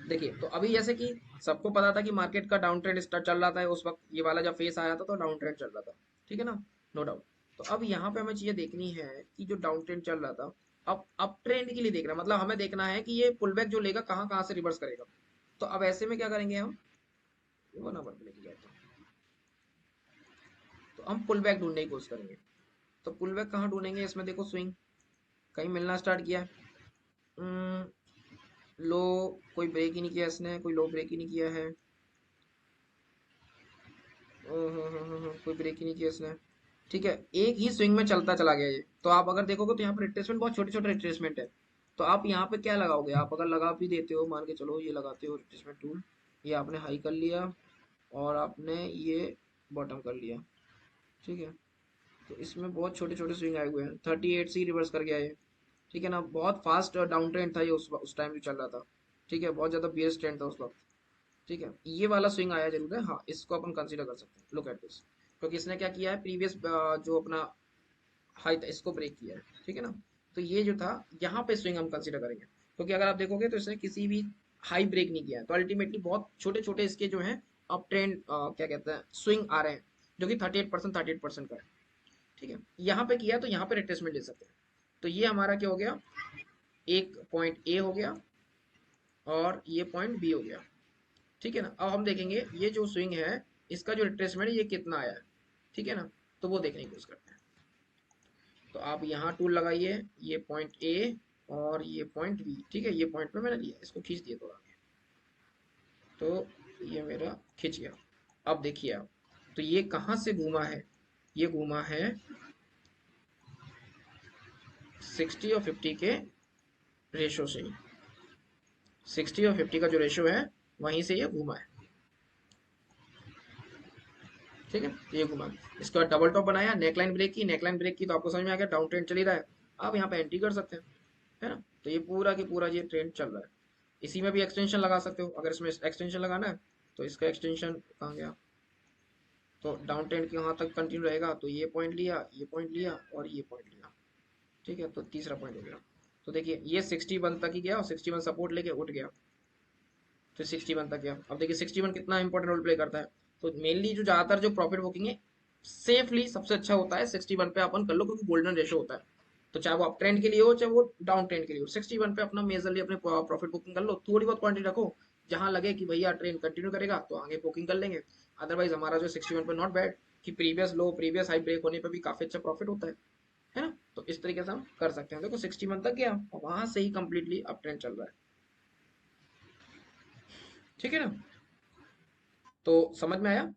देखिए तो अभी जैसे कि सबको पता था कि मार्केट का डाउन ट्रेंड स्टार्ट चल रहा था उस वक्त, ये वाला जब फेस आया था तो डाउन ट्रेंड चल रहा था, ठीक है ना, नो डाउट। तो अब यहाँ पे हमें चीजें देखनी है कि जो डाउन ट्रेंड चल रहा था, अब अप ट्रेंड के लिए देखना है, मतलब हमें देखना है कि ये पुल बैक जो लेगा कहाँ कहाँ से रिवर्स करेगा। तो अब ऐसे में क्या करेंगे हम, वो नंबर पे लेके जाते हैं, तो हम पुल बैक ढूंढने की कोशिश करेंगे। तो पुल बैक कहाँ ढूंढेंगे, इसमें देखो स्विंग कहीं मिलना स्टार्ट किया है, लो कोई ब्रेक ही नहीं किया इसने, कोई लो ब्रेक ही नहीं किया है, कोई ब्रेक ही नहीं किया इसने, ठीक है, एक ही स्विंग में चलता चला गया ये। तो आप अगर देखोगे तो यहाँ पर रिट्रेसमेंट बहुत छोटे छोटे रिट्रेसमेंट है। तो आप यहाँ पे क्या लगाओगे, आप अगर लगा भी देते हो, मान के चलो ये लगाते हो रिट्रेसमेंट टूल, ये आपने हाई कर लिया और आपने ये बॉटम कर लिया, ठीक है, तो इसमें बहुत छोटे छोटे स्विंग आए हुए हैं, 38 से ही रिवर्स कर गया ये, ठीक है ना, बहुत फास्ट डाउन ट्रेंड था ये उस टाइम जो चल रहा था, ठीक है, बहुत ज्यादा बियर्स ट्रेंड था उस वक्त, ठीक है, ये वाला स्विंग आया जरूर है, हाँ इसको अपन कंसीडर कर सकते हैं, लुक एट दिस, क्योंकि इसने क्या किया है, प्रीवियस जो अपना हाई था इसको ब्रेक किया है, ठीक है ना। तो ये जो था यहाँ पे स्विंग हम कंसीडर करेंगे, क्योंकि अगर आप देखोगे तो इसने किसी भी हाई ब्रेक नहीं किया है, तो अल्टीमेटली बहुत छोटे छोटे इसके जो है अप ट्रेंड क्या कहते हैं स्विंग आ रहे हैं, जो कि 38% का है, ठीक है, यहाँ पे किया तो यहाँ पे रिट्रेसमेंट ले सकते हैं। तो ये हमारा क्या हो गया, एक पॉइंट ए हो गया और ये पॉइंट बी हो गया, ठीक है ना। अब हम देखेंगे ये जो स्विंग है इसका जो रिट्रेसमेंट है ये कितना आया है, ठीक है ना, तो वो देखने की कोशिश करते हैं। तो आप यहाँ टूल लगाइए, ये पॉइंट ए और ये पॉइंट बी, ठीक है, ये पॉइंट पे मैंने लिया, इसको खींच दिया थोड़ा, तो ये मेरा खिंच गया। अब देखिए आप, तो ये कहाँ से घूमा है, ये घूमा है 60 और 50 के रेशो से ही, 60 और 50 का जो रेशो है वहीं से ये घूमा है, ठीक है, तो ये घुमा, इसके बाद डबल टॉप बनाया, नेकलाइन ब्रेक की, नेकलाइन ब्रेक की तो आपको समझ में आ गया डाउन ट्रेंड चल ही रहा है, आप यहाँ पे एंट्री कर सकते हैं, है ना। तो ये पूरा की पूरा ये ट्रेंड चल रहा है, इसी में भी एक्सटेंशन लगा सकते हो, अगर इसमें एक्सटेंशन लगाना है तो इसका एक्सटेंशन कहाँ गया, तो डाउन ट्रेंड के वहां तक कंटिन्यू रहेगा, तो ये पॉइंट लिया, ये पॉइंट लिया और ये पॉइंट लिया, ठीक है, तो तीसरा पॉइंट हो गया। तो देखिए ये 61 तक ही गया और 61 सपोर्ट लेके उठ गया, फिर 61 तक गया। अब देखिए 61 कितना इंपॉर्टेंट रोल प्ले करता है, तो मेनली जो ज्यादातर जो प्रॉफिट बुकिंग है सेफली सबसे अच्छा होता है 61 पे अपन कर लो, क्योंकि गोल्डन रेशो होता है, तो चाहे वो अप ट्रेंड के लिए हो चाहे वो डाउन ट्रेंड के लिए हो, 61 पे अपना मेजरली अपने प्रॉफिट बुकिंग कर लो, थोड़ी बहुत क्वांटिटी रखो, जहां लगे कि भैया ट्रेंड कंटिन्यू करेगा तो आगे बुकिंग कर लेंगे, अदरवाइज हमारा जो 61 पे नॉट बैड, कि previous low previous high break होने पे भी काफी अच्छा प्रॉफिट होता है ना। तो इस तरीके से हम कर सकते हैं, देखो 61 तक गया और वहां से ही कंप्लीटली अप ट्रेंड चल रहा है, ठीक है ना, तो समझ में आया।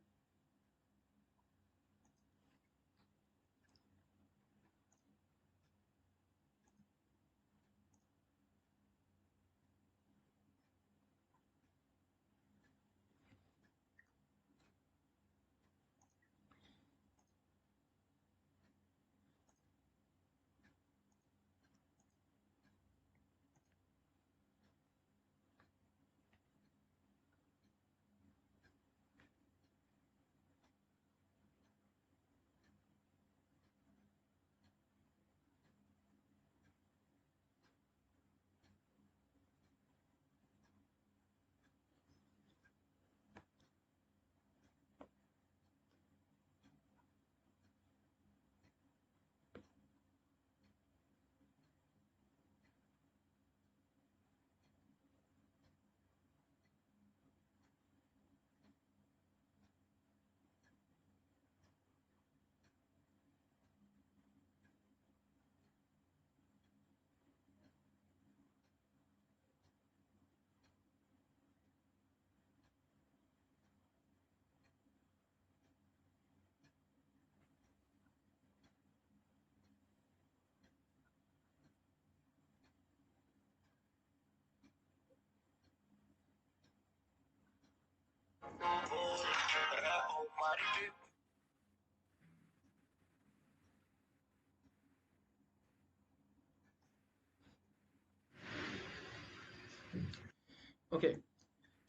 ओके,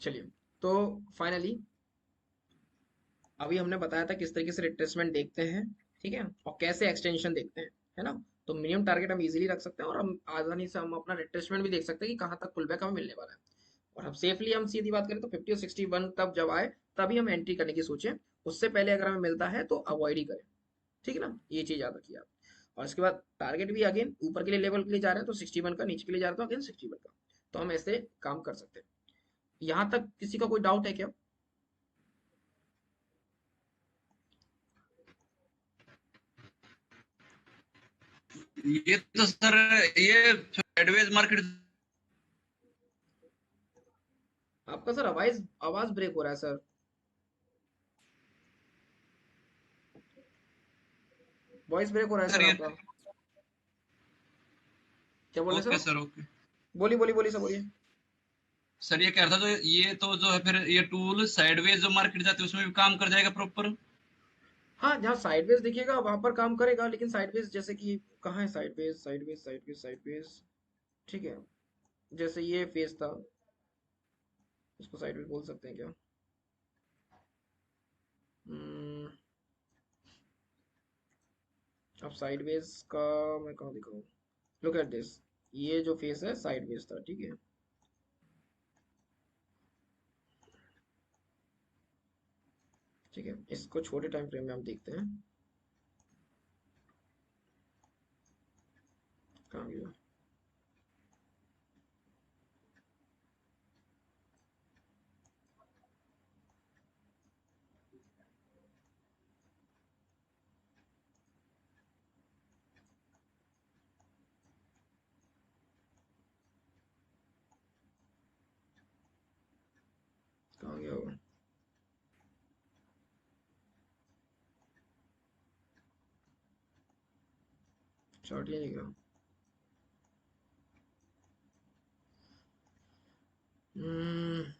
चलिए। तो फाइनली अभी हमने बताया था किस तरीके से रिट्रेसमेंट देखते हैं, ठीक है, और कैसे एक्सटेंशन देखते हैं, है ना। तो मिनिमम टारगेट हम इजीली रख सकते हैं और हम आसानी से हम अपना रिट्रेसमेंट भी देख सकते हैं कि कहाँ तक पुलबैक हमें मिलने वाला है। और हम सेफली, हम सीधी बात करें तो 50 और 61 तब जब आए तभी हम एंट्री करने की सोचें। उससे पहले अगर हमें मिलता है तो अवॉइड ही करें, ठीक है ना। ये चीज याद रखिए आप। और इसके बाद टारगेट भी अगेन ऊपर के लिए लेवल के लिए जा रहे हैं तो 61 का, नीचे के लिए जा रहे हैं तो अगेन 61 का। तो हम ऐसे काम कर सकते हैं। यहाँ तक किसी का कोई डाउट है क्या? ये तो सर, ये साइडवेज मार्केट। आपका सर आवाज आवाज ब्रेक हो रहा है सर। वॉइस ब्रेक हो रहा है सर सर ये, आपका। क्या बोल रहे सर ओके आप? सर, ओके बोलिए बोलिए बोलिए सर, बोलिए। सर। ये कह रहा था, तो ये तो जो है फिर ये टूल साइडवेज जो मार्केट जाती है उसमें भी काम कर जाएगा प्रॉपर। हाँ, जहाँ साइडवेज दिखेगा वहां पर काम करेगा, लेकिन साइडवेज जैसे कि कहाँ है साइडवेज, साइडवेज साइडवेज साइडवेज, ठीक है। जैसे ये फेज था, इसको साइडवेज बोल सकते हैं क्या? हम्म, अब साइडवेज का मैं कहाँ दिखाऊं? Look at this. ये जो फेस है साइडवेज था, ठीक है। ठीक है, इसको छोटे टाइम फ्रेम में हम देखते हैं। कहाँ गया? कहाँ गया होगा? चार्ट ही नहीं गया। हम्म,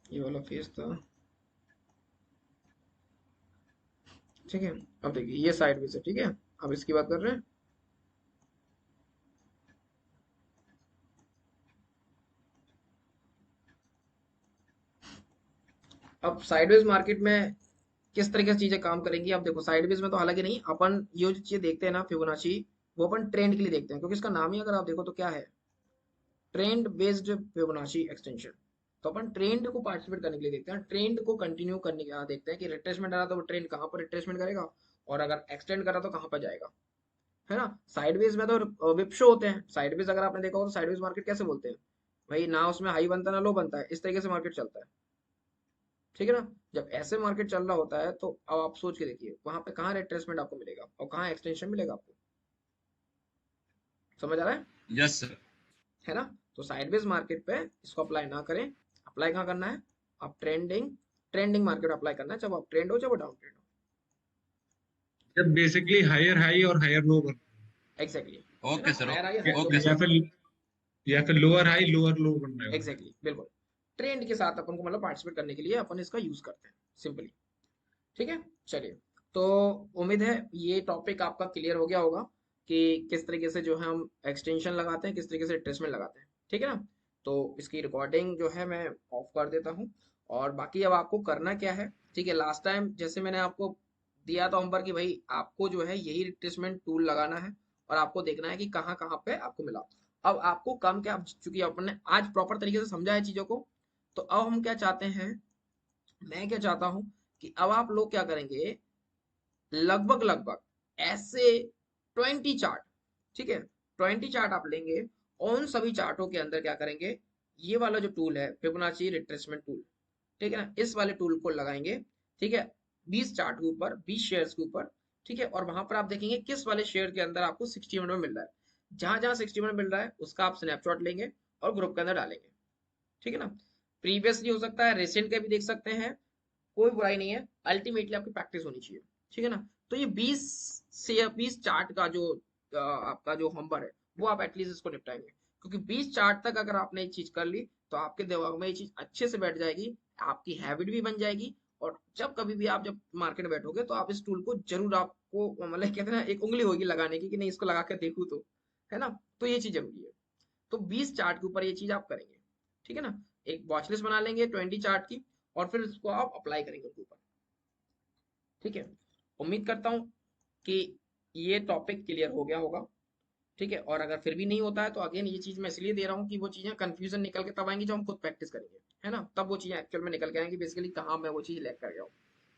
ये वाला फेस था, ठीक है। अब देखिए ये साइडवेज है, ठीक है। अब इसकी बात कर रहे हैं। अब साइडवेज मार्केट में किस तरीके से चीजें काम करेंगी, आप देखो साइडवेज में तो हालांकि नहीं, अपन ये जो चीज देखते हैं ना फिबोनाची, वो अपन ट्रेंड के लिए देखते हैं, क्योंकि इसका नाम ही अगर आप देखो तो क्या है, ट्रेंड बेस्ड फिबोनाची एक्सटेंशन। तो अपन ट्रेंड को पार्टिसिपेट करने के लिए देखते हैं, ट्रेंड को कंटिन्यू करने के लिए देखते हैं कि रिट्रेसमेंट आ रहा तो वो ट्रेंड कहाँ पर रिट्रेसमेंट करेगा, और अगर एक्सटेंड करा तो कहाँ पर जाएगा, है ना। साइडवेज में तो विप शो होते हैं। साइडवेज अगर आपने देखा हो तो साइडवेज मार्केट कैसे बोलते हैं भाई, ना उसमें हाई बनता है ना लो बनता है, इस तरीके से मार्केट चलता है, ठीक है ना। जब ऐसे मार्केट चल रहा होता है तो अब आप सोच के देखिए वहां पे कहाँ रिट्रेसमेंट आपको मिलेगा और कहाँ एक्सटेंशन मिलेगा आपको। समझ आ रहा है? Yes sir. है ना। तो साइडवेज मार्केट पे इसको अप्लाई ना करें। अप्लाई कहाँ करना है? आप ट्रेंडिंग ट्रेंडिंग मार्केट अप्लाई करना है, जब आप ट्रेंड हो, जब डाउन ट्रेंड जब बेसिकली हायर हाई और हायर लो बन हो। एग्जैक्टली, है ओके ना, sir, higher high okay higher low okay बन या सर। रहा है। फिर या फिर लोअर हाई लोअर लो बन रहे हो। एग्जैक्टली, बिल्कुल। ट्रेंड के साथ अपन को मतलब पार्टिसिपेट करने के लिए अपन इसका यूज करते हैं सिंपली, ठीक है। चलिए, तो उम्मीद है ये टॉपिक आपका क्लियर हो गया होगा कि किस तरीके से जो है हम एक्सटेंशन लगाते हैं, किस तरीके से ट्रेसमेंट लगाते हैं, ठीक है ना। तो इसकी रिकॉर्डिंग जो है मैं ऑफ कर देता हूँ। और बाकी अब आपको करना क्या है, ठीक है। लास्ट टाइम जैसे मैंने आपको दिया था होमवर्क कि भाई आपको जो है यही रिट्रेसमेंट टूल लगाना है और आपको देखना है कि कहाँ कहाँ पे आपको मिला। अब आपको कम क्या, चूंकि अपन ने आज प्रॉपर तरीके से समझा है चीजों को, तो अब हम क्या चाहते हैं, मैं क्या चाहता हूं कि अब आप लोग क्या करेंगे, लगभग लगभग ऐसे 20 चार्ट, ठीक है, 20 चार्ट आप लेंगे और उन सभी चार्टों के अंदर क्या करेंगे, ये वाला जो टूल है फिबोनाची रिट्रेसमेंट टूल, ठीक है ना, इस वाले टूल को लगाएंगे, ठीक है। 20 चार्ट के ऊपर, 20 शेयर्स के ऊपर, ठीक है। और वहां पर आप देखेंगे किस वाले शेयर के अंदर आपको 60 मिनट में मिल रहा है। जहां जहां 60 मिनट मिल रहा है उसका आप स्नैपशॉट लेंगे और ग्रुप के अंदर डालेंगे, ठीक है ना। प्रीवियसली हो सकता है, रिसेंट का भी देख सकते हैं, कोई बुराई नहीं है। अल्टीमेटली आपकी प्रैक्टिस होनी चाहिए, ठीक है ना। तो ये 20 से 20 चार्ट का जो आपका जो होमवर्क है वो आप एटलीस्ट इसको निपटाएंगे, क्योंकि 20 चार्ट तक अगर आपने ये चीज कर ली तो आपके दिमाग में ये चीज अच्छे से बैठ जाएगी, आपकी हैबिट भी बन जाएगी और जब कभी भी आप जब मार्केट में बैठोगे तो आप इस टूल को जरूर आपको मतलब कहते हैं ना एक उंगली होगी लगाने की कि नहीं इसको लगा कर देखूं तो, है ना। तो ये चीज जरूरी है। तो 20 चार्ट के ऊपर ये चीज आप करेंगे, ठीक है ना। एक वॉच लिस्ट बना लेंगे 20 चार्ट की और फिर उसको आप अप्लाई करेंगे उसके ऊपर, ठीक है। उम्मीद करता हूँ कि ये टॉपिक क्लियर हो गया होगा, ठीक है। और अगर फिर भी नहीं होता है तो अगेन ये चीज मैं इसलिए दे रहा हूँ कि वो चीजें कंफ्यूजन निकल के तब आएंगी जब हम खुद प्रैक्टिस करेंगे, है ना। तब वो चीजें एक्चुअल में निकल के आएंगी बेसिकली कहाँ मैं वो चीज लेकर गया हूँ।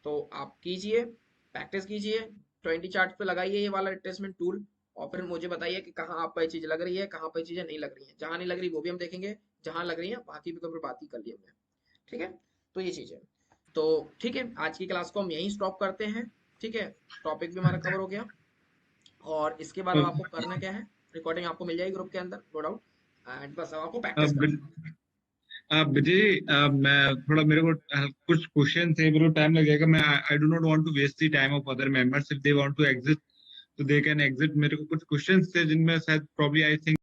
तो आप कीजिए, प्रैक्टिस कीजिए, 20 चार्ट पे लगाइए ये वाला रिट्रेसमेंट टूल और फिर मुझे बताइए कि कहाँ आपको ये चीज लग रही है, कहाँ पे चीजें नहीं लग रही है। जहां नहीं लग रही वो भी हम देखेंगे, जहां लग रही है बाकी भी तो फिर बात ही कर ली हमने, ठीक है। तो ये चीज है। तो ठीक है, आज की क्लास को हम यहीं स्टॉप करते हैं, ठीक है। टॉपिक भी हमारा कवर हो गया और इसके बाद अब आपको करना क्या है, रिकॉर्डिंग आपको मिल जाएगी ग्रुप के अंदर नो डाउट, एंड बस अब आपको प्रैक्टिस करना है। विजय जी, मैं थोड़ा मेरे को कुछ क्वेश्चन थे, मेरे को टाइम लग जाएगा। मैं I do not want to waste the time of other members if they want to exit तो दे कैन एग्जिट। मेरे को कुछ क्वेश्चंस थे जिनमें शायद प्रॉब्ली आई थिंक